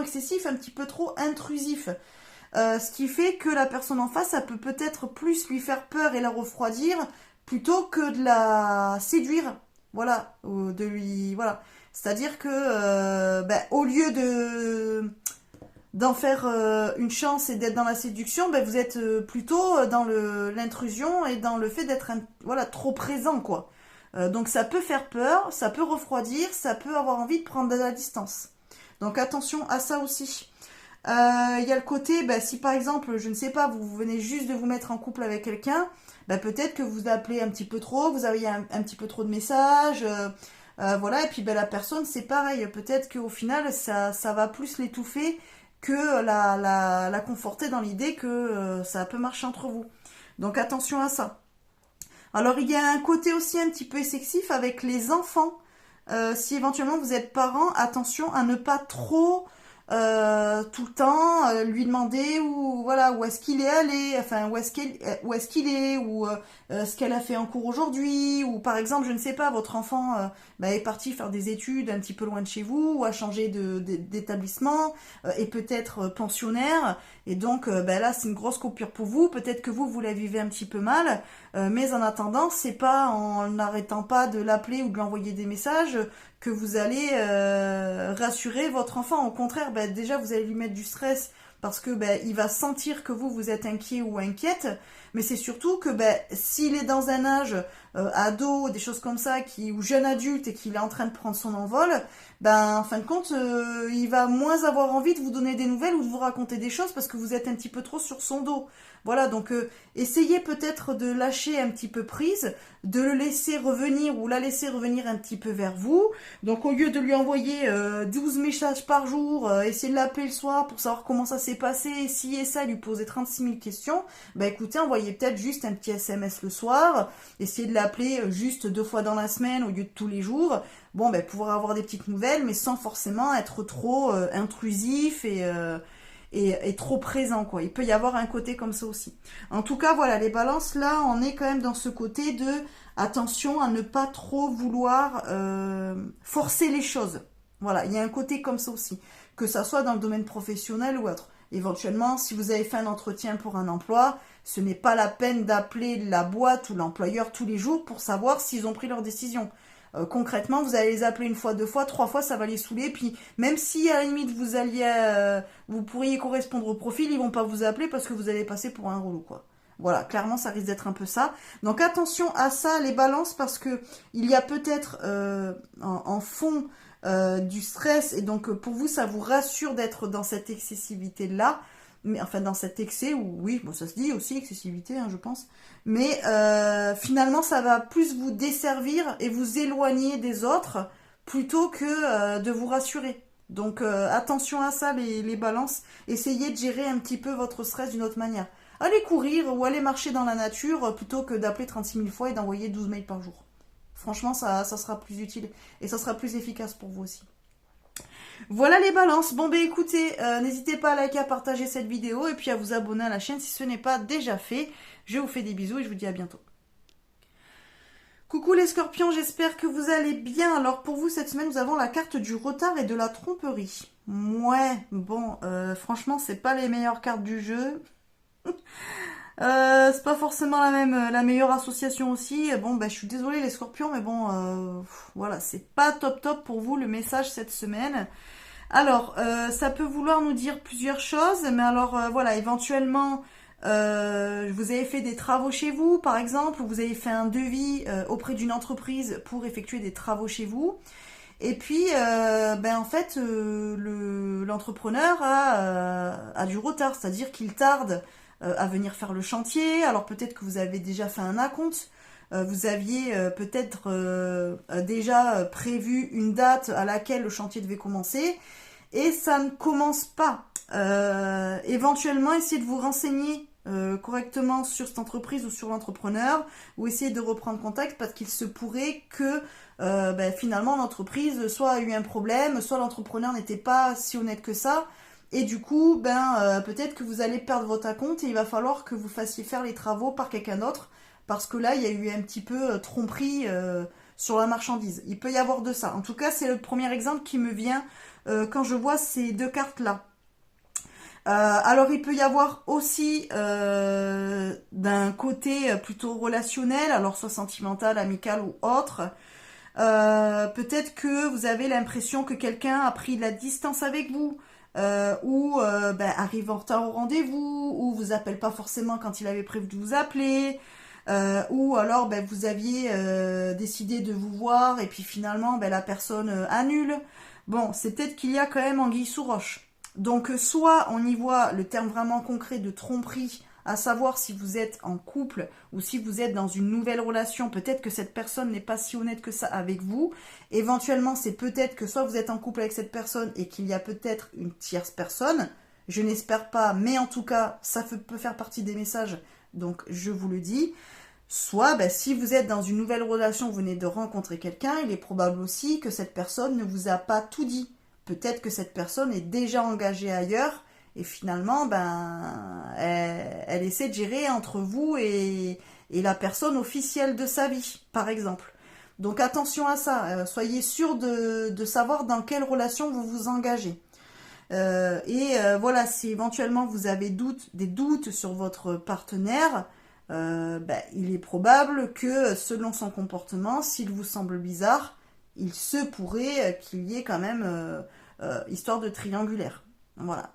excessif, un petit peu trop intrusif. Ce qui fait que la personne en face, ça peut peut-être plus lui faire peur et la refroidir plutôt que de la séduire. Voilà, ou de lui, voilà. C'est-à-dire que au lieu d'en faire une chance et d'être dans la séduction, vous êtes plutôt dans l'intrusion et dans le fait d'être voilà, trop présent, quoi. Donc ça peut faire peur, ça peut refroidir, ça peut avoir envie de prendre de la distance. Donc attention à ça aussi. Il y a le côté, si par exemple, je ne sais pas, vous venez juste de vous mettre en couple avec quelqu'un, peut-être que vous appelez un petit peu trop, vous avez un petit peu trop de messages, voilà, et puis la personne c'est pareil, peut-être qu'au final ça va plus l'étouffer que la conforter dans l'idée que ça peut marcher entre vous. Donc attention à ça. Alors il y a un côté aussi un petit peu excessif avec les enfants. Si éventuellement vous êtes parent, attention à ne pas trop tout le temps lui demander où est-ce qu'il est allé, enfin où est-ce qu'il est, ou ce qu'elle a fait en cours aujourd'hui, ou par exemple je ne sais pas, votre enfant est parti faire des études un petit peu loin de chez vous, ou a changé d'établissement, et peut-être pensionnaire, et donc là c'est une grosse coupure pour vous, peut-être que vous la vivez un petit peu mal, mais en attendant c'est pas en n'arrêtant pas de l'appeler ou de lui envoyer des messages que vous allez rassurer votre enfant. Au contraire, déjà vous allez lui mettre du stress parce que il va sentir que vous êtes inquiet ou inquiète, mais c'est surtout que s'il est dans un âge ado, des choses comme ça, ou jeune adulte et qu'il est en train de prendre son envol, en fin de compte, il va moins avoir envie de vous donner des nouvelles ou de vous raconter des choses parce que vous êtes un petit peu trop sur son dos. Voilà, donc essayez peut-être de lâcher un petit peu prise, de le laisser revenir ou la laisser revenir un petit peu vers vous. Donc au lieu de lui envoyer 12 messages par jour, essayer de l'appeler le soir pour savoir comment ça s'est passé, si et ça, lui poser 36 000 questions, écoutez, envoyez peut-être juste un petit SMS le soir, essayez de l'appeler juste 2 fois dans la semaine au lieu de tous les jours. Bon, pouvoir avoir des petites nouvelles, mais sans forcément être trop intrusif et trop présent, quoi. Il peut y avoir un côté comme ça aussi. En tout cas, voilà, les balances, là, on est quand même dans ce côté de attention à ne pas trop vouloir forcer les choses. Voilà, il y a un côté comme ça aussi. Que ça soit dans le domaine professionnel ou autre. Éventuellement, si vous avez fait un entretien pour un emploi, ce n'est pas la peine d'appeler la boîte ou l'employeur tous les jours pour savoir s'ils ont pris leur décision. Concrètement, vous allez les appeler 1 fois, 2 fois, 3 fois, ça va les saouler. Puis même si à la limite vous pourriez correspondre au profil, ils vont pas vous appeler parce que vous allez passer pour un relou, quoi. Voilà, clairement, ça risque d'être un peu ça. Donc attention à ça, les balances, parce que il y a peut-être en fond du stress, et donc pour vous, ça vous rassure d'être dans cette excessivité-là, mais enfin dans cet excès, ou oui, bon, ça se dit aussi excessivité, hein, je pense, mais finalement, ça va plus vous desservir et vous éloigner des autres, plutôt que de vous rassurer. Donc attention à ça, les balances, essayez de gérer un petit peu votre stress d'une autre manière. Allez courir ou allez marcher dans la nature plutôt que d'appeler 36 000 fois et d'envoyer 12 mails par jour. Franchement, ça sera plus utile et ça sera plus efficace pour vous aussi. Voilà les balances. Bon, ben écoutez, n'hésitez pas à liker, à partager cette vidéo et puis à vous abonner à la chaîne si ce n'est pas déjà fait. Je vous fais des bisous et je vous dis à bientôt. Coucou les scorpions, j'espère que vous allez bien. Alors pour vous, cette semaine, nous avons la carte du retard et de la tromperie. Ouais, bon, franchement, c'est pas les meilleures cartes du jeu. C'est pas forcément la meilleure association aussi. Bon, bah, je suis désolée les scorpions, mais bon, voilà, c'est pas top pour vous le message cette semaine. Alors, ça peut vouloir nous dire plusieurs choses, mais alors, voilà, éventuellement, vous avez fait des travaux chez vous, par exemple, ou vous avez fait un devis auprès d'une entreprise pour effectuer des travaux chez vous. Et puis, ben en fait, l'entrepreneur a du retard, c'est-à-dire qu'il tarde à venir faire le chantier. Alors peut-être que vous avez déjà fait un acompte, vous aviez peut-être déjà prévu une date à laquelle le chantier devait commencer, et ça ne commence pas. Éventuellement, essayez de vous renseigner correctement sur cette entreprise ou sur l'entrepreneur, ou essayez de reprendre contact, parce qu'il se pourrait que ben, finalement l'entreprise soit a eu un problème, soit l'entrepreneur n'était pas si honnête que ça, et du coup ben peut-être que vous allez perdre votre acompte et il va falloir que vous fassiez faire les travaux par quelqu'un d'autre, parce que là il y a eu un petit peu tromperie sur la marchandise. Il peut y avoir de ça. En tout cas, c'est le premier exemple qui me vient quand je vois ces deux cartes là. Alors il peut y avoir aussi d'un côté plutôt relationnel, alors soit sentimental, amical ou autre. Peut-être que vous avez l'impression que quelqu'un a pris de la distance avec vous, ou ben, arrive en retard au rendez-vous, ou vous appelle pas forcément quand il avait prévu de vous appeler, ou alors ben, vous aviez décidé de vous voir et puis finalement ben, la personne annule. Bon, c'est peut-être qu'il y a quand même anguille sous roche. Donc soit on y voit le terme vraiment concret de tromperie, à savoir si vous êtes en couple ou si vous êtes dans une nouvelle relation, peut-être que cette personne n'est pas si honnête que ça avec vous. Éventuellement, c'est peut-être que soit vous êtes en couple avec cette personne et qu'il y a peut-être une tierce personne. Je n'espère pas, mais en tout cas, ça peut faire partie des messages, donc je vous le dis. Soit, ben, si vous êtes dans une nouvelle relation, vous venez de rencontrer quelqu'un, il est probable aussi que cette personne ne vous a pas tout dit. Peut-être que cette personne est déjà engagée ailleurs et finalement, ben, elle essaie de gérer entre vous et la personne officielle de sa vie, par exemple. Donc attention à ça, soyez sûr de savoir dans quelle relation vous vous engagez. Voilà, si éventuellement vous avez des doutes sur votre partenaire, ben, il est probable que selon son comportement, s'il vous semble bizarre, il se pourrait qu'il y ait quand même histoire de triangulaire. Voilà,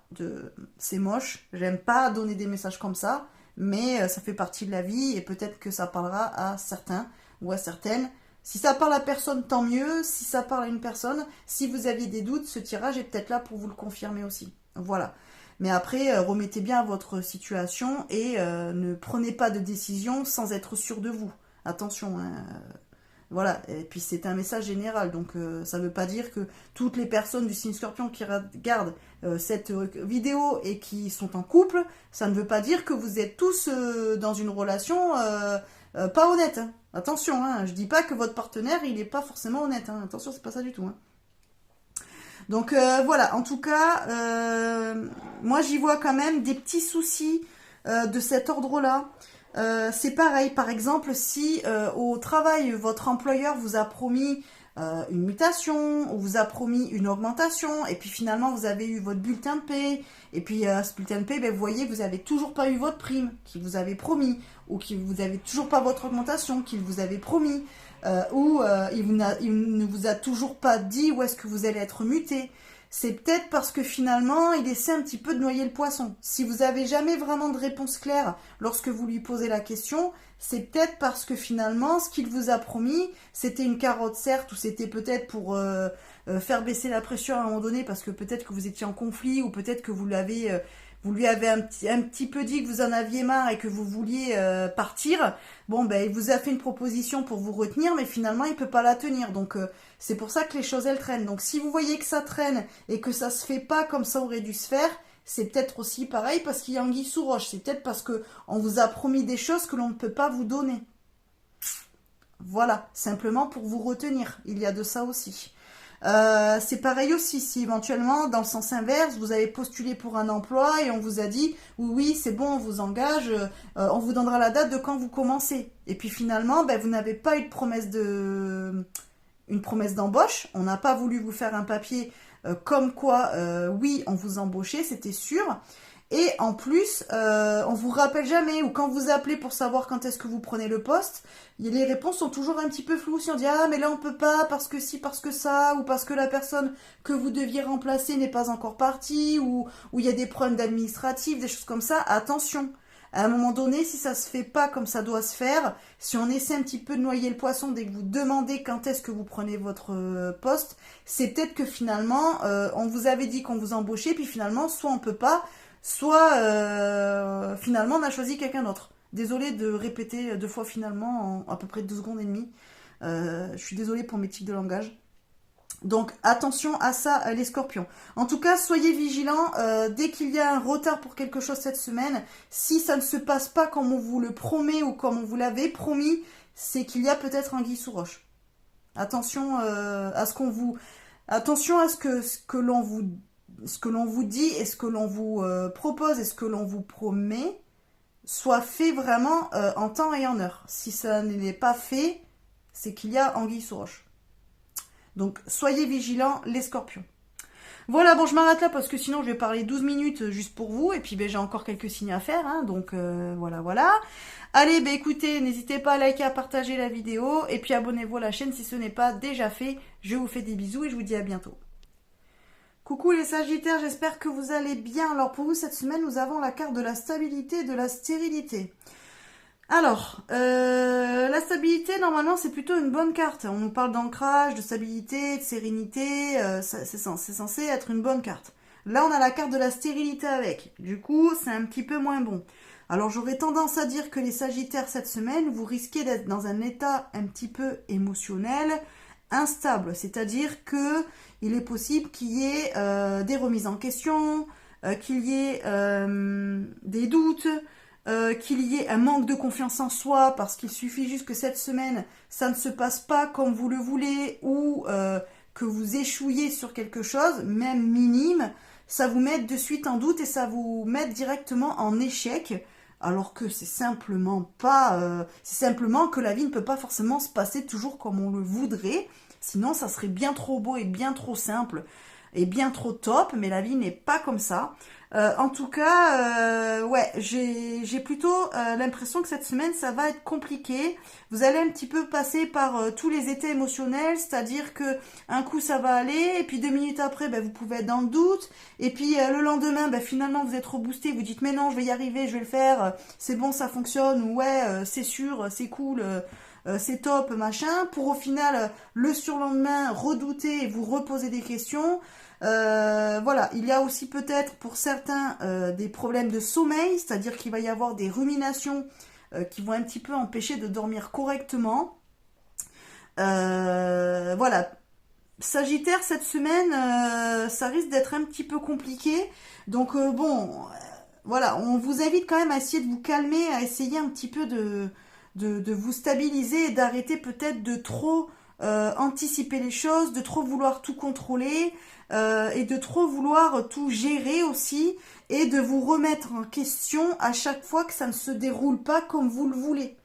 c'est moche, j'aime pas donner des messages comme ça, mais ça fait partie de la vie et peut-être que ça parlera à certains ou à certaines. Si ça parle à personne, tant mieux. Si ça parle à une personne, si vous aviez des doutes, ce tirage est peut-être là pour vous le confirmer aussi. Voilà. Mais après, remettez bien à votre situation et ne prenez pas de décision sans être sûr de vous. Attention, hein. Voilà, et puis c'est un message général, donc ça ne veut pas dire que toutes les personnes du signe Scorpion qui regardent cette vidéo et qui sont en couple, ça ne veut pas dire que vous êtes tous dans une relation pas honnête. Hein. Attention, hein, je dis pas que votre partenaire il n'est pas forcément honnête. Hein. Attention, c'est pas ça du tout. Hein. Donc voilà, en tout cas, moi j'y vois quand même des petits soucis de cet ordre-là. C'est pareil, par exemple, si au travail, votre employeur vous a promis une mutation, ou vous a promis une augmentation, et puis finalement vous avez eu votre bulletin de paie, et puis ce bulletin de paie, ben, vous voyez que vous n'avez toujours pas eu votre prime, qu'il vous avait promis, ou que vous n'avez toujours pas votre augmentation, qu'il vous avait promis. il ne vous a toujours pas dit où est-ce que vous allez être muté. C'est peut-être parce que finalement, il essaie un petit peu de noyer le poisson. Si vous avez jamais vraiment de réponse claire lorsque vous lui posez la question, c'est peut-être parce que finalement, ce qu'il vous a promis, c'était une carotte certes, ou c'était peut-être pour faire baisser la pression à un moment donné, parce que peut-être que vous étiez en conflit, ou peut-être que vous lui avez un petit peu dit que vous en aviez marre et que vous vouliez partir. Bon, ben, il vous a fait une proposition pour vous retenir, mais finalement, il peut pas la tenir. Donc, c'est pour ça que les choses, elles traînent. Donc, si vous voyez que ça traîne et que ça se fait pas comme ça aurait dû se faire, c'est peut-être aussi pareil parce qu'il y a anguille sous roche. C'est peut-être parce que on vous a promis des choses que l'on ne peut pas vous donner. Voilà, simplement pour vous retenir. Il y a de ça aussi. C'est pareil aussi, si éventuellement, dans le sens inverse, vous avez postulé pour un emploi et on vous a dit, oui, c'est bon, on vous engage, on vous donnera la date de quand vous commencez. Et puis finalement, ben, vous n'avez pas eu une promesse d'embauche, on n'a pas voulu vous faire un papier comme quoi, oui, on vous embauchait, c'était sûr. Et en plus, on vous rappelle jamais, ou quand vous appelez pour savoir quand est-ce que vous prenez le poste, les réponses sont toujours un petit peu floues. Si on dit ah mais là on peut pas parce que si, parce que ça, ou parce que la personne que vous deviez remplacer n'est pas encore partie, ou il y a des problèmes d'administratif, des choses comme ça, attention. À un moment donné, si ça se fait pas comme ça doit se faire, si on essaie un petit peu de noyer le poisson dès que vous demandez quand est-ce que vous prenez votre poste, c'est peut-être que finalement on vous avait dit qu'on vous embauchait, puis finalement soit on peut pas, soit finalement on a choisi quelqu'un d'autre. Désolée de répéter deux fois finalement en à peu près 2 secondes et demie. Je suis désolée pour mes tics de langage. Donc attention à ça, les scorpions. En tout cas, soyez vigilants dès qu'il y a un retard pour quelque chose cette semaine. Si ça ne se passe pas comme on vous le promet ou comme on vous l'avait promis, c'est qu'il y a peut-être anguille sous roche. Attention à ce qu'on vous, attention à ce que l'on vous dit et ce que l'on vous propose et ce que l'on vous promet soit fait vraiment en temps et en heure. Si ça n'est pas fait, c'est qu'il y a anguille sous roche. Donc soyez vigilants les scorpions. Voilà, bon je m'arrête là parce que sinon je vais parler 12 minutes juste pour vous et puis ben, j'ai encore quelques signes à faire, hein, donc voilà. Allez, ben écoutez, n'hésitez pas à liker, à partager la vidéo et puis abonnez-vous à la chaîne si ce n'est pas déjà fait. Je vous fais des bisous et je vous dis à bientôt. Coucou les Sagittaires, j'espère que vous allez bien. Alors pour vous cette semaine, nous avons la carte de la stabilité et de la stérilité. Alors, la stabilité, normalement, c'est plutôt une bonne carte. On nous parle d'ancrage, de stabilité, de sérénité. C'est censé être une bonne carte. Là, on a la carte de la stérilité avec. Du coup, c'est un petit peu moins bon. Alors, j'aurais tendance à dire que les Sagittaires, cette semaine, vous risquez d'être dans un état un petit peu émotionnel, instable. C'est-à-dire que il est possible qu'il y ait des remises en question, qu'il y ait des doutes, qu'il y ait un manque de confiance en soi parce qu'il suffit juste que cette semaine ça ne se passe pas comme vous le voulez ou que vous échouiez sur quelque chose, même minime, ça vous met de suite en doute et ça vous met directement en échec alors que c'est simplement que la vie ne peut pas forcément se passer toujours comme on le voudrait, sinon ça serait bien trop beau et bien trop simple et bien trop top, mais la vie n'est pas comme ça. En tout cas, ouais, j'ai plutôt l'impression que cette semaine, ça va être compliqué. Vous allez un petit peu passer par tous les états émotionnels, c'est-à-dire que un coup ça va aller, et puis 2 minutes après, ben, vous pouvez être dans le doute, et puis le lendemain, ben, finalement vous êtes reboosté, vous dites mais non, je vais y arriver, je vais le faire, c'est bon, ça fonctionne, ou ouais, c'est sûr, c'est cool. C'est top, machin, pour au final, le surlendemain, redouter et vous reposer des questions. Voilà, il y a aussi peut-être pour certains des problèmes de sommeil, c'est-à-dire qu'il va y avoir des ruminations qui vont un petit peu empêcher de dormir correctement. Voilà, Sagittaire, cette semaine, ça risque d'être un petit peu compliqué. Donc bon, voilà, on vous invite quand même à essayer de vous calmer, à essayer un petit peu de vous stabiliser et d'arrêter peut-être de trop anticiper les choses, de trop vouloir tout contrôler et de trop vouloir tout gérer aussi et de vous remettre en question à chaque fois que ça ne se déroule pas comme vous le voulez.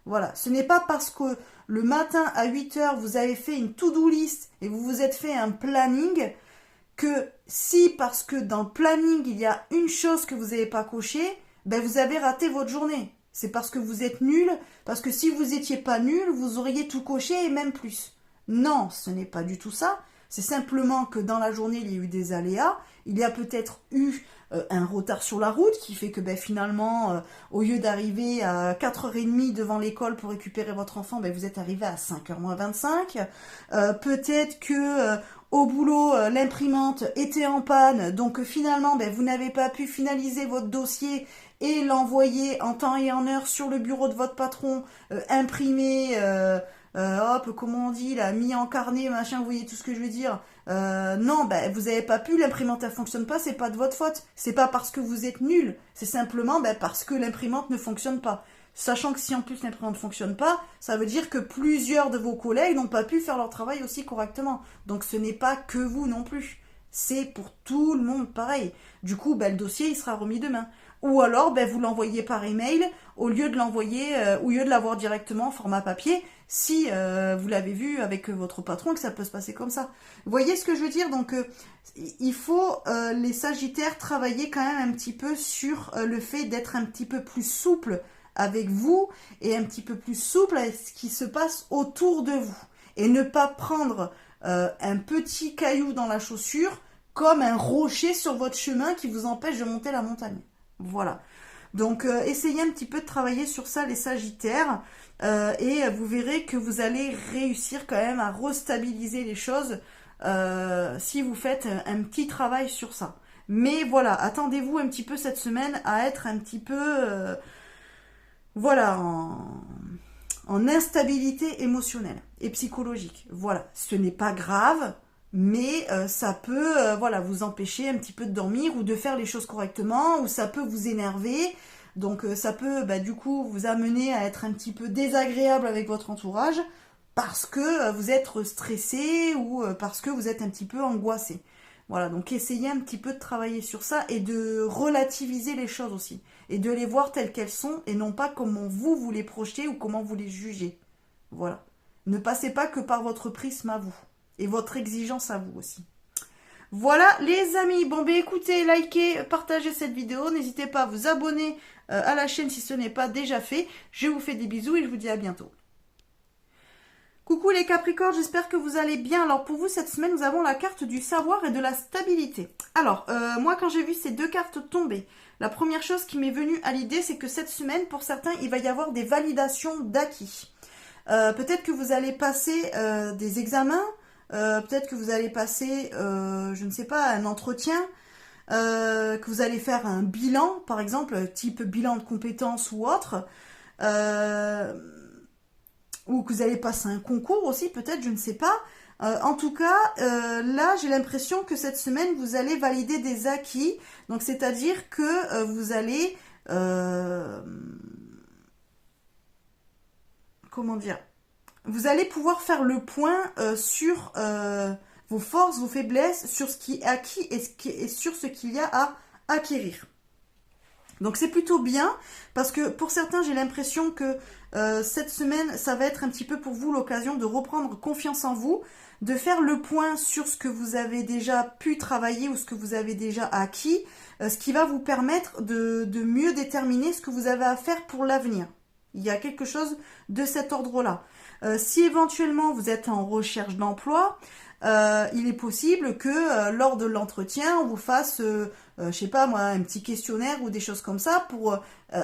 Voilà, ce n'est pas parce que le matin à 8h vous avez fait une to-do list et vous vous êtes fait un planning que si parce que dans le planning il y a une chose que vous n'avez pas cochée, ben vous avez raté votre journée. C'est parce que vous êtes nul, parce que si vous étiez pas nul, vous auriez tout coché et même plus. Non, ce n'est pas du tout ça. C'est simplement que dans la journée, il y a eu des aléas. Il y a peut-être eu un retard sur la route qui fait que finalement, au lieu d'arriver à 4h30 devant l'école pour récupérer votre enfant, vous êtes arrivé à 5h moins 25. Peut-être que au boulot, l'imprimante était en panne, donc finalement, vous n'avez pas pu finaliser votre dossier et l'envoyer en temps et en heure sur le bureau de votre patron, imprimé, hop, comment on dit, là, mis en carnet, machin, vous voyez tout ce que je veux dire. Non, vous n'avez pas pu, l'imprimante elle fonctionne pas, c'est pas de votre faute. C'est pas parce que vous êtes nul, c'est simplement parce que l'imprimante ne fonctionne pas. Sachant que si en plus l'imprimante ne fonctionne pas, ça veut dire que plusieurs de vos collègues n'ont pas pu faire leur travail aussi correctement. Donc ce n'est pas que vous non plus. C'est pour tout le monde pareil. Du coup, le dossier il sera remis demain. Ou alors, vous l'envoyez par email au lieu de l'envoyer, au lieu de l'avoir directement en format papier, si vous l'avez vu avec votre patron que ça peut se passer comme ça. Vous voyez ce que je veux dire? Donc, il faut, les Sagittaires, travailler quand même un petit peu sur le fait d'être un petit peu plus souple avec vous et un petit peu plus souple avec ce qui se passe autour de vous. Et ne pas prendre un petit caillou dans la chaussure comme un rocher sur votre chemin qui vous empêche de monter la montagne. Voilà. Donc, essayez un petit peu de travailler sur ça, les Sagittaires, et vous verrez que vous allez réussir quand même à restabiliser les choses si vous faites un petit travail sur ça. Mais voilà, attendez-vous un petit peu cette semaine à être un petit peu, en instabilité émotionnelle et psychologique. Voilà, ce n'est pas grave. Mais ça peut vous empêcher un petit peu de dormir ou de faire les choses correctement, ou ça peut vous énerver. Donc ça peut du coup vous amener à être un petit peu désagréable avec votre entourage parce que vous êtes stressé ou parce que vous êtes un petit peu angoissé. Voilà, donc essayez un petit peu de travailler sur ça et de relativiser les choses aussi. Et de les voir telles qu'elles sont et non pas comment vous les projetez ou comment vous les jugez. Voilà. Ne passez pas que par votre prisme à vous. Et votre exigence à vous aussi. Voilà les amis, écoutez, likez, partagez cette vidéo, n'hésitez pas à vous abonner à la chaîne si ce n'est pas déjà fait. Je vous fais des bisous et je vous dis à bientôt. Coucou les Capricornes, j'espère que vous allez bien. Alors pour vous cette semaine, nous avons la carte du savoir et de la stabilité. Alors moi quand j'ai vu ces deux cartes tomber, la première chose qui m'est venue à l'idée, c'est que cette semaine, pour certains, il va y avoir des validations d'acquis. Peut-être que vous allez passer des examens. Peut-être que vous allez passer, je ne sais pas, un entretien, que vous allez faire un bilan, par exemple, type bilan de compétences ou autre, ou que vous allez passer un concours aussi, peut-être, je ne sais pas. En tout cas, là, j'ai l'impression que cette semaine, vous allez valider des acquis, donc c'est-à-dire que vous allez, comment dire, vous allez pouvoir faire le point sur vos forces, vos faiblesses, sur ce qui est acquis et sur ce qu'il y a à acquérir. Donc c'est plutôt bien parce que pour certains, j'ai l'impression que cette semaine, ça va être un petit peu pour vous l'occasion de reprendre confiance en vous, de faire le point sur ce que vous avez déjà pu travailler ou ce que vous avez déjà acquis, ce qui va vous permettre de mieux déterminer ce que vous avez à faire pour l'avenir. Il y a quelque chose de cet ordre-là. Si éventuellement vous êtes en recherche d'emploi, il est possible que lors de l'entretien, on vous fasse, je sais pas moi, un petit questionnaire ou des choses comme ça pour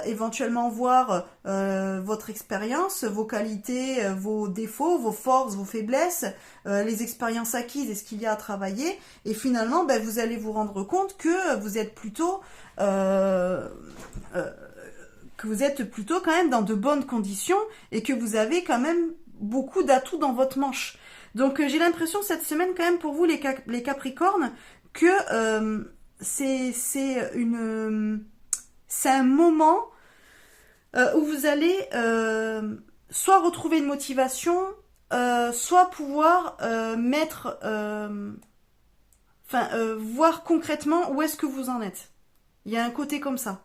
éventuellement voir votre expérience, vos qualités, vos défauts, vos forces, vos faiblesses, les expériences acquises et ce qu'il y a à travailler. Et finalement, vous allez vous rendre compte que vous êtes plutôt quand même dans de bonnes conditions et que vous avez quand même beaucoup d'atouts dans votre manche. Donc j'ai l'impression cette semaine quand même pour vous les Capricornes que c'est un moment où vous allez soit retrouver une motivation, soit pouvoir voir concrètement où est-ce que vous en êtes. Il y a un côté comme ça.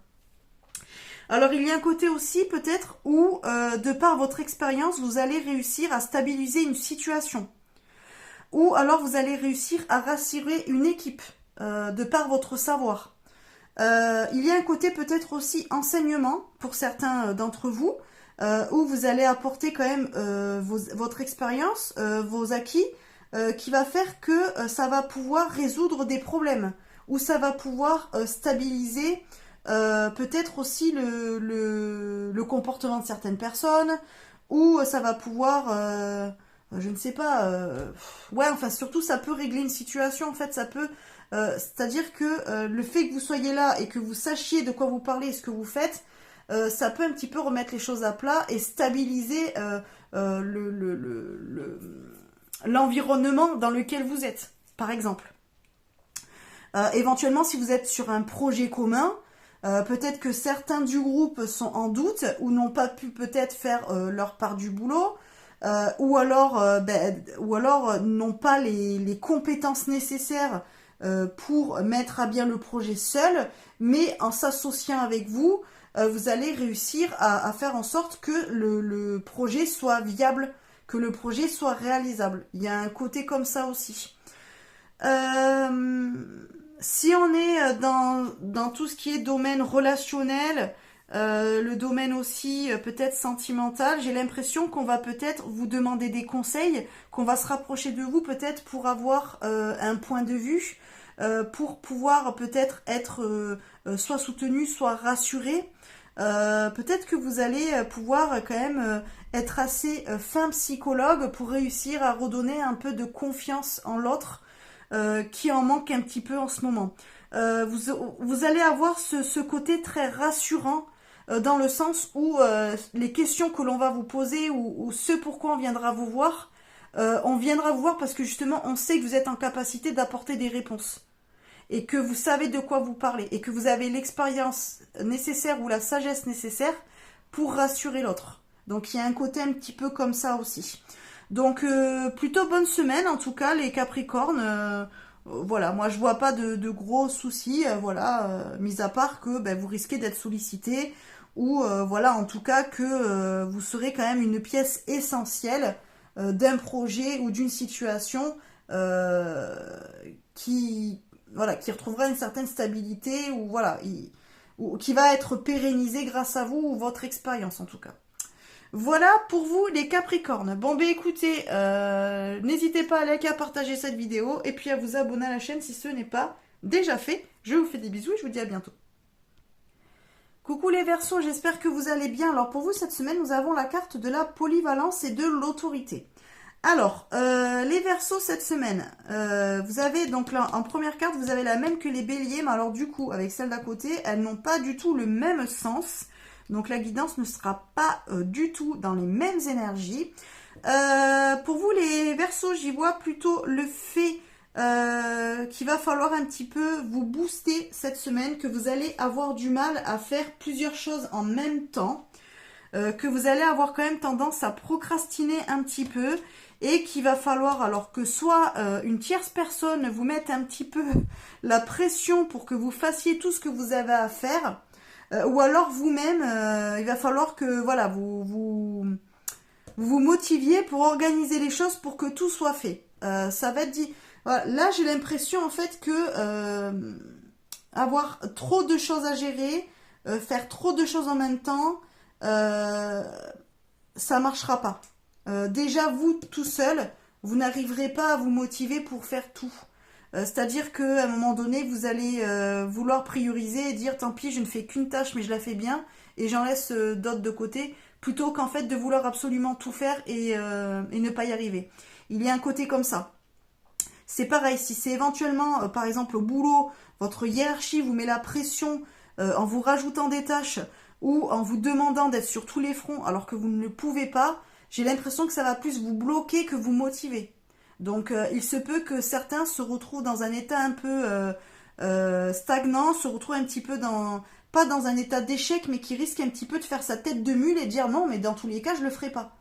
Alors, il y a un côté aussi, peut-être, où, de par votre expérience, vous allez réussir à stabiliser une situation. Ou alors, vous allez réussir à rassurer une équipe, de par votre savoir. Il y a un côté peut-être aussi enseignement pour certains d'entre vous, où vous allez apporter quand même votre expérience, vos acquis, qui va faire que ça va pouvoir résoudre des problèmes, ou ça va pouvoir stabiliser peut-être aussi le comportement de certaines personnes, ou ça va pouvoir, je ne sais pas, ouais, enfin surtout ça peut régler une situation, en fait ça peut, c'est-à-dire que le fait que vous soyez là et que vous sachiez de quoi vous parlez et ce que vous faites, ça peut un petit peu remettre les choses à plat et stabiliser l'environnement dans lequel vous êtes, par exemple. Éventuellement, si vous êtes sur un projet commun, peut-être que certains du groupe sont en doute ou n'ont pas pu peut-être faire leur part du boulot, ou alors, n'ont pas les compétences nécessaires pour mettre à bien le projet seul, mais en s'associant avec vous, vous allez réussir à faire en sorte que le projet soit viable, que le projet soit réalisable. Il y a un côté comme ça aussi. Si on est dans tout ce qui est domaine relationnel, le domaine aussi peut-être sentimental, j'ai l'impression qu'on va peut-être vous demander des conseils, qu'on va se rapprocher de vous peut-être pour avoir un point de vue, pour pouvoir peut-être être soit soutenu, soit rassuré. Peut-être que vous allez pouvoir quand même être assez fin psychologue pour réussir à redonner un peu de confiance en l'autre, qui en manque un petit peu en ce moment. Vous allez avoir ce côté très rassurant dans le sens où les questions que l'on va vous poser ou ce pourquoi on viendra vous voir parce que justement on sait que vous êtes en capacité d'apporter des réponses et que vous savez de quoi vous parlez et que vous avez l'expérience nécessaire ou la sagesse nécessaire pour rassurer l'autre. Donc il y a un côté un petit peu comme ça aussi. Donc plutôt bonne semaine en tout cas les Capricornes. Voilà, moi je vois pas de gros soucis, mis à part que vous risquez d'être sollicité ou voilà en tout cas que vous serez quand même une pièce essentielle d'un projet ou d'une situation qui retrouvera une certaine stabilité ou qui va être pérennisée grâce à vous ou votre expérience en tout cas. Voilà pour vous les Capricornes. Bon écoutez, n'hésitez pas à liker, à partager cette vidéo et puis à vous abonner à la chaîne si ce n'est pas déjà fait. Je vous fais des bisous et je vous dis à bientôt. Coucou les Verseaux, j'espère que vous allez bien. Alors pour vous cette semaine, nous avons la carte de la polyvalence et de l'autorité. Alors, les Verseaux cette semaine, vous avez donc là en première carte, vous avez la même que les Béliers, mais alors du coup avec celle d'à côté, elles n'ont pas du tout le même sens. Donc la guidance ne sera pas du tout dans les mêmes énergies. Pour vous les Verseaux, j'y vois plutôt le fait qu'il va falloir un petit peu vous booster cette semaine, que vous allez avoir du mal à faire plusieurs choses en même temps, que vous allez avoir quand même tendance à procrastiner un petit peu et qu'il va falloir alors que soit une tierce personne vous mette un petit peu la pression pour que vous fassiez tout ce que vous avez à faire, ou alors vous-même, il va falloir que voilà vous motiviez pour organiser les choses pour que tout soit fait. Ça va être dit. Voilà, là, j'ai l'impression en fait que avoir trop de choses à gérer, faire trop de choses en même temps, ça marchera pas. Déjà, vous tout seul, vous n'arriverez pas à vous motiver pour faire tout. C'est-à-dire qu'à un moment donné, vous allez vouloir prioriser et dire tant pis, je ne fais qu'une tâche, mais je la fais bien, et j'en laisse d'autres de côté, plutôt qu'en fait de vouloir absolument tout faire et ne pas y arriver. Il y a un côté comme ça. C'est pareil, si c'est éventuellement, par exemple au boulot, votre hiérarchie vous met la pression en vous rajoutant des tâches ou en vous demandant d'être sur tous les fronts alors que vous ne le pouvez pas, j'ai l'impression que ça va plus vous bloquer que vous motiver. Donc il se peut que certains se retrouvent dans un état un peu stagnant, se retrouvent un petit peu pas dans un état d'échec, mais qui risque un petit peu de faire sa tête de mule et de dire non, mais dans tous les cas, je le ferai pas.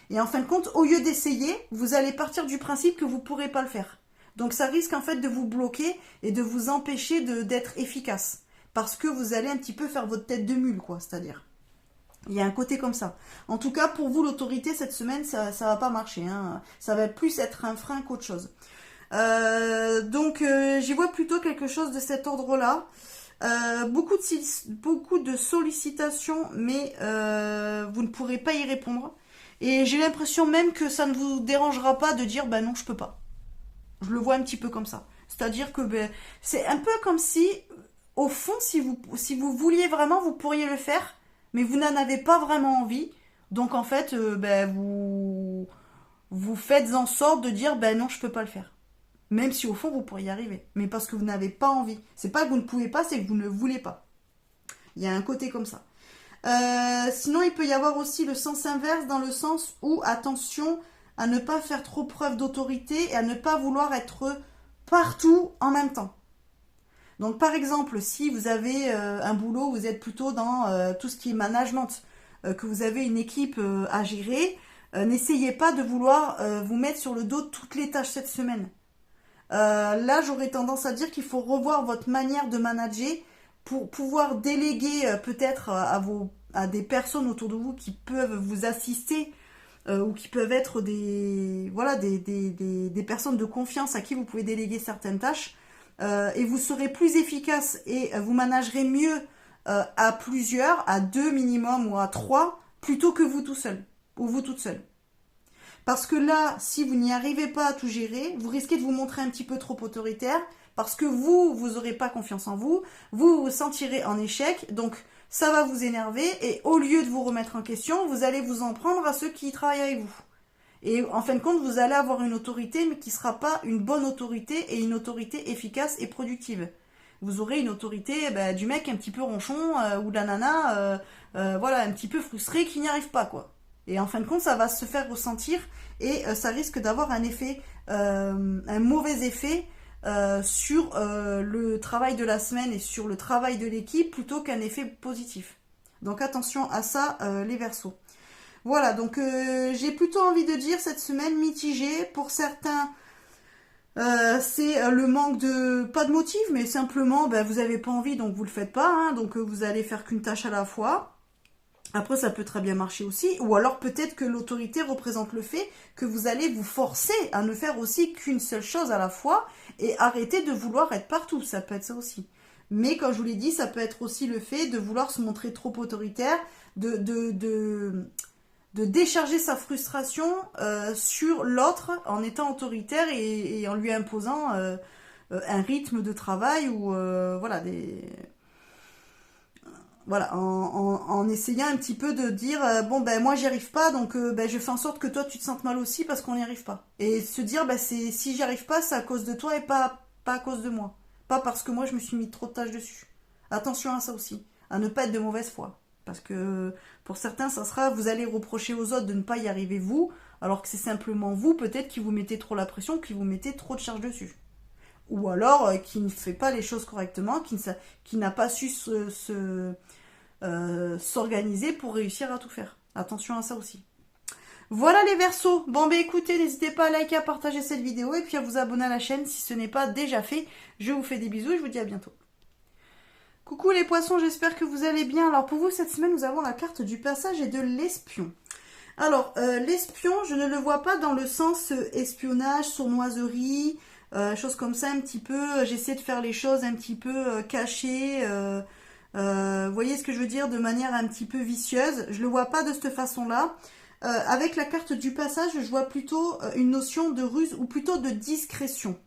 Et en fin de compte, au lieu d'essayer, vous allez partir du principe que vous pourrez pas le faire. Donc ça risque en fait de vous bloquer et de vous empêcher d'être efficace. Parce que vous allez un petit peu faire votre tête de mule, quoi, c'est-à-dire. Il y a un côté comme ça. En tout cas, pour vous, l'autorité, cette semaine, ça va pas marcher. Hein. Ça va plus être un frein qu'autre chose. Donc, j'y vois plutôt quelque chose de cet ordre-là. beaucoup de sollicitations, mais vous ne pourrez pas y répondre. Et j'ai l'impression même que ça ne vous dérangera pas de dire, ben non, je peux pas. Je le vois un petit peu comme ça. C'est-à-dire que ben, c'est un peu comme si, au fond, si vous vouliez vraiment, vous pourriez le faire, mais vous n'en avez pas vraiment envie. Donc en fait, ben, vous faites en sorte de dire, ben non, je peux pas le faire. Même si au fond, vous pourriez y arriver. Mais parce que vous n'avez pas envie. C'est pas que vous ne pouvez pas, c'est que vous ne voulez pas. Il y a un côté comme ça. Sinon, il peut y avoir aussi le sens inverse dans le sens où, attention à ne pas faire trop preuve d'autorité et à ne pas vouloir être partout en même temps. Donc, par exemple, si vous avez un boulot, vous êtes plutôt dans tout ce qui est management, que vous avez une équipe à gérer, n'essayez pas de vouloir vous mettre sur le dos toutes les tâches cette semaine. Là, j'aurais tendance à dire qu'il faut revoir votre manière de manager pour pouvoir déléguer peut-être à des personnes autour de vous qui peuvent vous assister ou qui peuvent être des personnes de confiance à qui vous pouvez déléguer certaines tâches et vous serez plus efficace et vous managerez mieux à plusieurs, à 2 minimum ou à 3 plutôt que vous tout seul ou vous toute seule. Parce que là, si vous n'y arrivez pas à tout gérer, vous risquez de vous montrer un petit peu trop autoritaire parce que vous n'aurez pas confiance en vous, vous vous sentirez en échec, donc ça va vous énerver et au lieu de vous remettre en question, vous allez vous en prendre à ceux qui travaillent avec vous. Et en fin de compte, vous allez avoir une autorité mais qui ne sera pas une bonne autorité et une autorité efficace et productive. Vous aurez une autorité du mec un petit peu ronchon ou de la nana un petit peu frustré qui n'y arrive pas quoi. Et en fin de compte, ça va se faire ressentir et ça risque d'avoir un effet, un mauvais effet sur le travail de la semaine et sur le travail de l'équipe plutôt qu'un effet positif. Donc attention à ça, les Verseaux. Voilà, donc j'ai plutôt envie de dire cette semaine mitigée. Pour certains, c'est le manque de, pas de motif, mais simplement vous n'avez pas envie donc vous le faites pas, hein, donc vous allez faire qu'une tâche à la fois. Après, ça peut très bien marcher aussi. Ou alors, peut-être que l'autorité représente le fait que vous allez vous forcer à ne faire aussi qu'une seule chose à la fois et arrêter de vouloir être partout. Ça peut être ça aussi. Mais, comme je vous l'ai dit, ça peut être aussi le fait de vouloir se montrer trop autoritaire, de décharger sa frustration sur l'autre en étant autoritaire et en lui imposant un rythme de travail ou en essayant un petit peu de dire moi j'y arrive pas donc je fais en sorte que toi tu te sentes mal aussi parce qu'on n'y arrive pas et se dire si j'y arrive pas c'est à cause de toi et pas à cause de moi, pas parce que moi je me suis mis trop de tâches dessus. Attention à ça aussi, à ne pas être de mauvaise foi parce que pour certains ça sera vous allez reprocher aux autres de ne pas y arriver vous alors que c'est simplement vous peut-être qui vous mettez trop la pression, qui vous mettez trop de charge dessus. Ou alors qui ne fait pas les choses correctement, qui n'a pas su s'organiser pour réussir à tout faire. Attention à ça aussi. Voilà les Verseaux. Bon écoutez, n'hésitez pas à liker, à partager cette vidéo et puis à vous abonner à la chaîne si ce n'est pas déjà fait. Je vous fais des bisous et je vous dis à bientôt. Coucou les poissons, j'espère que vous allez bien. Alors pour vous cette semaine nous avons la carte du passage et de l'espion. Alors l'espion, je ne le vois pas dans le sens espionnage, sournoiserie, choses comme ça un petit peu, j'essaie de faire les choses un petit peu cachées, vous voyez ce que je veux dire, de manière un petit peu vicieuse. Je le vois pas de cette façon-là. Avec la carte du passage, je vois plutôt une notion de ruse ou plutôt de discrétion.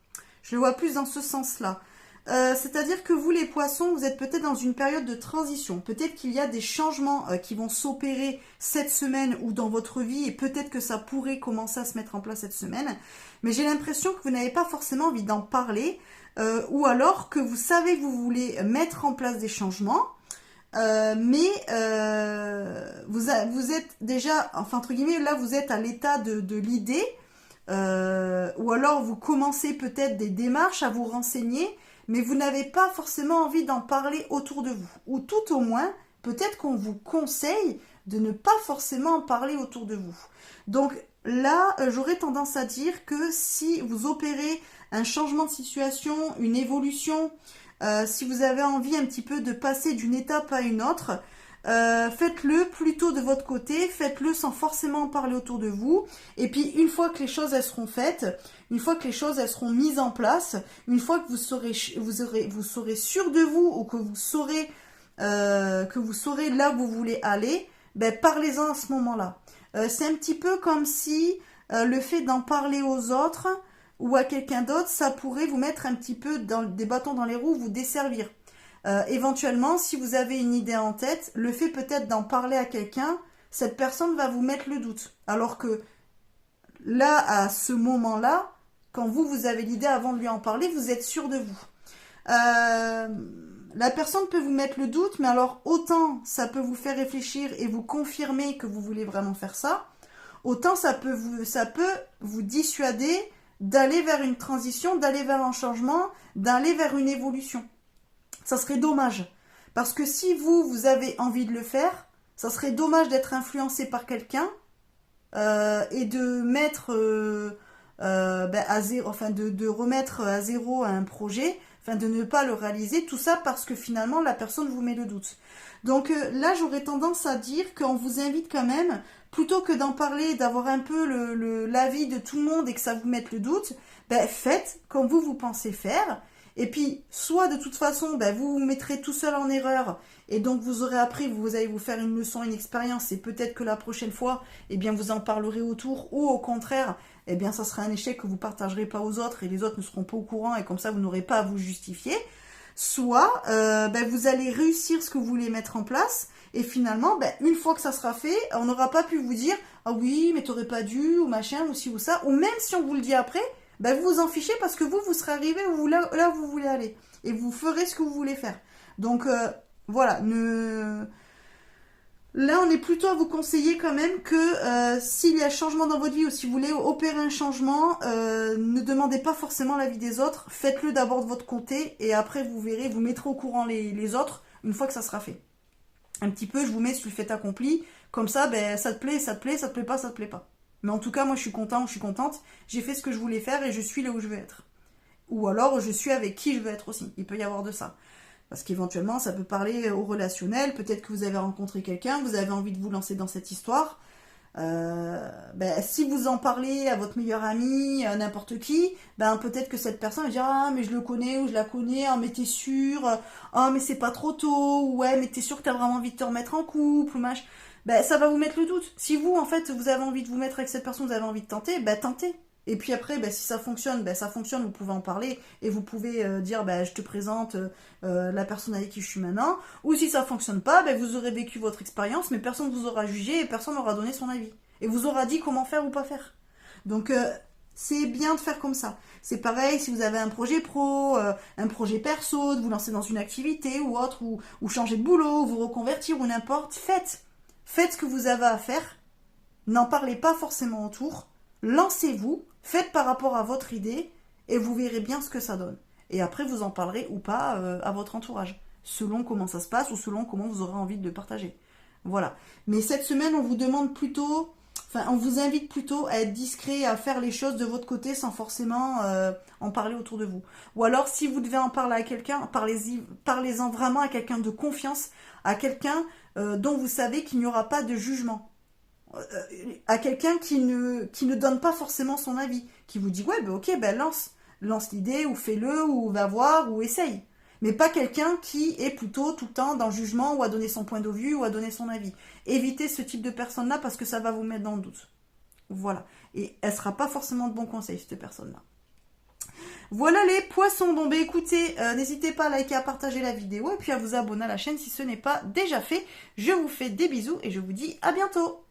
Je le vois plus dans ce sens-là. C'est-à-dire que vous les poissons, vous êtes peut-être dans une période de transition. Peut-être qu'il y a des changements qui vont s'opérer cette semaine ou dans votre vie et peut-être que ça pourrait commencer à se mettre en place cette semaine. Mais j'ai l'impression que vous n'avez pas forcément envie d'en parler ou alors que vous savez que vous voulez mettre en place des changements. Mais vous êtes déjà, enfin entre guillemets, là vous êtes à l'état de l'idée ou alors vous commencez peut-être des démarches à vous renseigner mais vous n'avez pas forcément envie d'en parler autour de vous. Ou tout au moins, peut-être qu'on vous conseille de ne pas forcément en parler autour de vous. Donc là, j'aurais tendance à dire que si vous opérez un changement de situation, une évolution, si vous avez envie un petit peu de passer d'une étape à une autre, faites-le plutôt de votre côté, faites-le sans forcément en parler autour de vous. Et puis une fois que les choses elles seront faites, une fois que les choses elles seront mises en place, une fois que vous serez sûr de vous ou que vous saurez là où vous voulez aller, ben parlez-en à ce moment-là. C'est un petit peu comme si le fait d'en parler aux autres ou à quelqu'un d'autre, ça pourrait vous mettre un petit peu des bâtons dans les roues, vous desservir. Éventuellement, si vous avez une idée en tête, le fait peut-être d'en parler à quelqu'un, cette personne va vous mettre le doute. Alors que là, à ce moment-là, quand vous avez l'idée avant de lui en parler, vous êtes sûr de vous. La personne peut vous mettre le doute, mais alors autant ça peut vous faire réfléchir et vous confirmer que vous voulez vraiment faire ça, autant ça peut vous dissuader d'aller vers une transition, d'aller vers un changement, d'aller vers une évolution. Ça serait dommage. Parce que si vous avez envie de le faire, ça serait dommage d'être influencé par quelqu'un et de mettre à zéro, enfin de remettre à zéro un projet, enfin de ne pas le réaliser, tout ça parce que finalement la personne vous met le doute. Donc là j'aurais tendance à dire qu'on vous invite quand même, plutôt que d'en parler, d'avoir un peu l'avis de tout le monde et que ça vous mette le doute, ben faites comme vous pensez faire. Et puis, soit de toute façon, ben, vous vous mettrez tout seul en erreur, et donc vous aurez appris, vous allez vous faire une leçon, une expérience, et peut-être que la prochaine fois, eh bien, vous en parlerez autour, ou au contraire, eh bien, ça sera un échec que vous partagerez pas aux autres, et les autres ne seront pas au courant, et comme ça, vous n'aurez pas à vous justifier. Soit, ben, vous allez réussir ce que vous voulez mettre en place, et finalement, ben, une fois que ça sera fait, on n'aura pas pu vous dire, ah oui, mais t'aurais pas dû, ou machin, ou ci ou ça, ou même si on vous le dit après, ben vous vous en fichez parce que vous serez arrivé là où vous voulez aller. Et vous ferez ce que vous voulez faire. Donc, voilà. Là, on est plutôt à vous conseiller quand même que s'il y a changement dans votre vie ou si vous voulez opérer un changement, ne demandez pas forcément l'avis des autres. Faites-le d'abord de votre côté et après, vous verrez, vous mettrez au courant les autres une fois que ça sera fait. Un petit peu, je vous mets sur le fait accompli. Comme ça, ben, ça te plaît, ça te plaît, ça te plaît pas, ça te plaît pas. Mais en tout cas, moi, je suis content ou je suis contente. J'ai fait ce que je voulais faire et je suis là où je veux être. Ou alors, je suis avec qui je veux être aussi. Il peut y avoir de ça. Parce qu'éventuellement, ça peut parler au relationnel. Peut-être que vous avez rencontré quelqu'un, vous avez envie de vous lancer dans cette histoire. Ben, si vous en parlez à votre meilleur ami, à n'importe qui, ben, peut-être que cette personne va dire « Ah, mais je le connais ou je la connais. Ah, mais t'es sûr. Ah, mais c'est pas trop tôt. Ouais, mais t'es sûr que t'as vraiment envie de te remettre en couple ou machin. » Ben, ça va vous mettre le doute. Si vous, en fait, vous avez envie de vous mettre avec cette personne, vous avez envie de tenter, ben, tentez. Et puis après, ben, si ça fonctionne, vous pouvez en parler et vous pouvez dire, ben, je te présente la personne avec qui je suis maintenant. Ou si ça fonctionne pas, ben, vous aurez vécu votre expérience, mais personne ne vous aura jugé et personne n'aura donné son avis. Et vous aura dit comment faire ou pas faire. Donc, c'est bien de faire comme ça. C'est pareil si vous avez un projet pro, un projet perso, de vous lancer dans une activité ou autre, ou changer de boulot, ou vous reconvertir ou n'importe, faites. Faites ce que vous avez à faire, n'en parlez pas forcément autour, lancez-vous, faites par rapport à votre idée et vous verrez bien ce que ça donne. Et après, vous en parlerez ou pas à votre entourage, selon comment ça se passe ou selon comment vous aurez envie de le partager. Voilà. Mais cette semaine, on vous demande plutôt, on vous invite plutôt à être discret, à faire les choses de votre côté sans forcément en parler autour de vous. Ou alors, si vous devez en parler à quelqu'un, parlez-en vraiment à quelqu'un de confiance, à quelqu'un dont vous savez qu'il n'y aura pas de jugement. À quelqu'un qui ne donne pas forcément son avis, qui vous dit ouais ben ok ben lance l'idée ou fais-le ou va voir ou essaye, mais pas quelqu'un qui est plutôt tout le temps dans le jugement ou à donner son point de vue ou à donner son avis. Évitez ce type de personne là parce que ça va vous mettre dans le doute. Voilà, et elle sera pas forcément de bons conseils cette personne là. Voilà les poissons. Donc bah, écoutez, n'hésitez pas à liker, à partager la vidéo et puis à vous abonner à la chaîne si ce n'est pas déjà fait. Je vous fais des bisous et je vous dis à bientôt.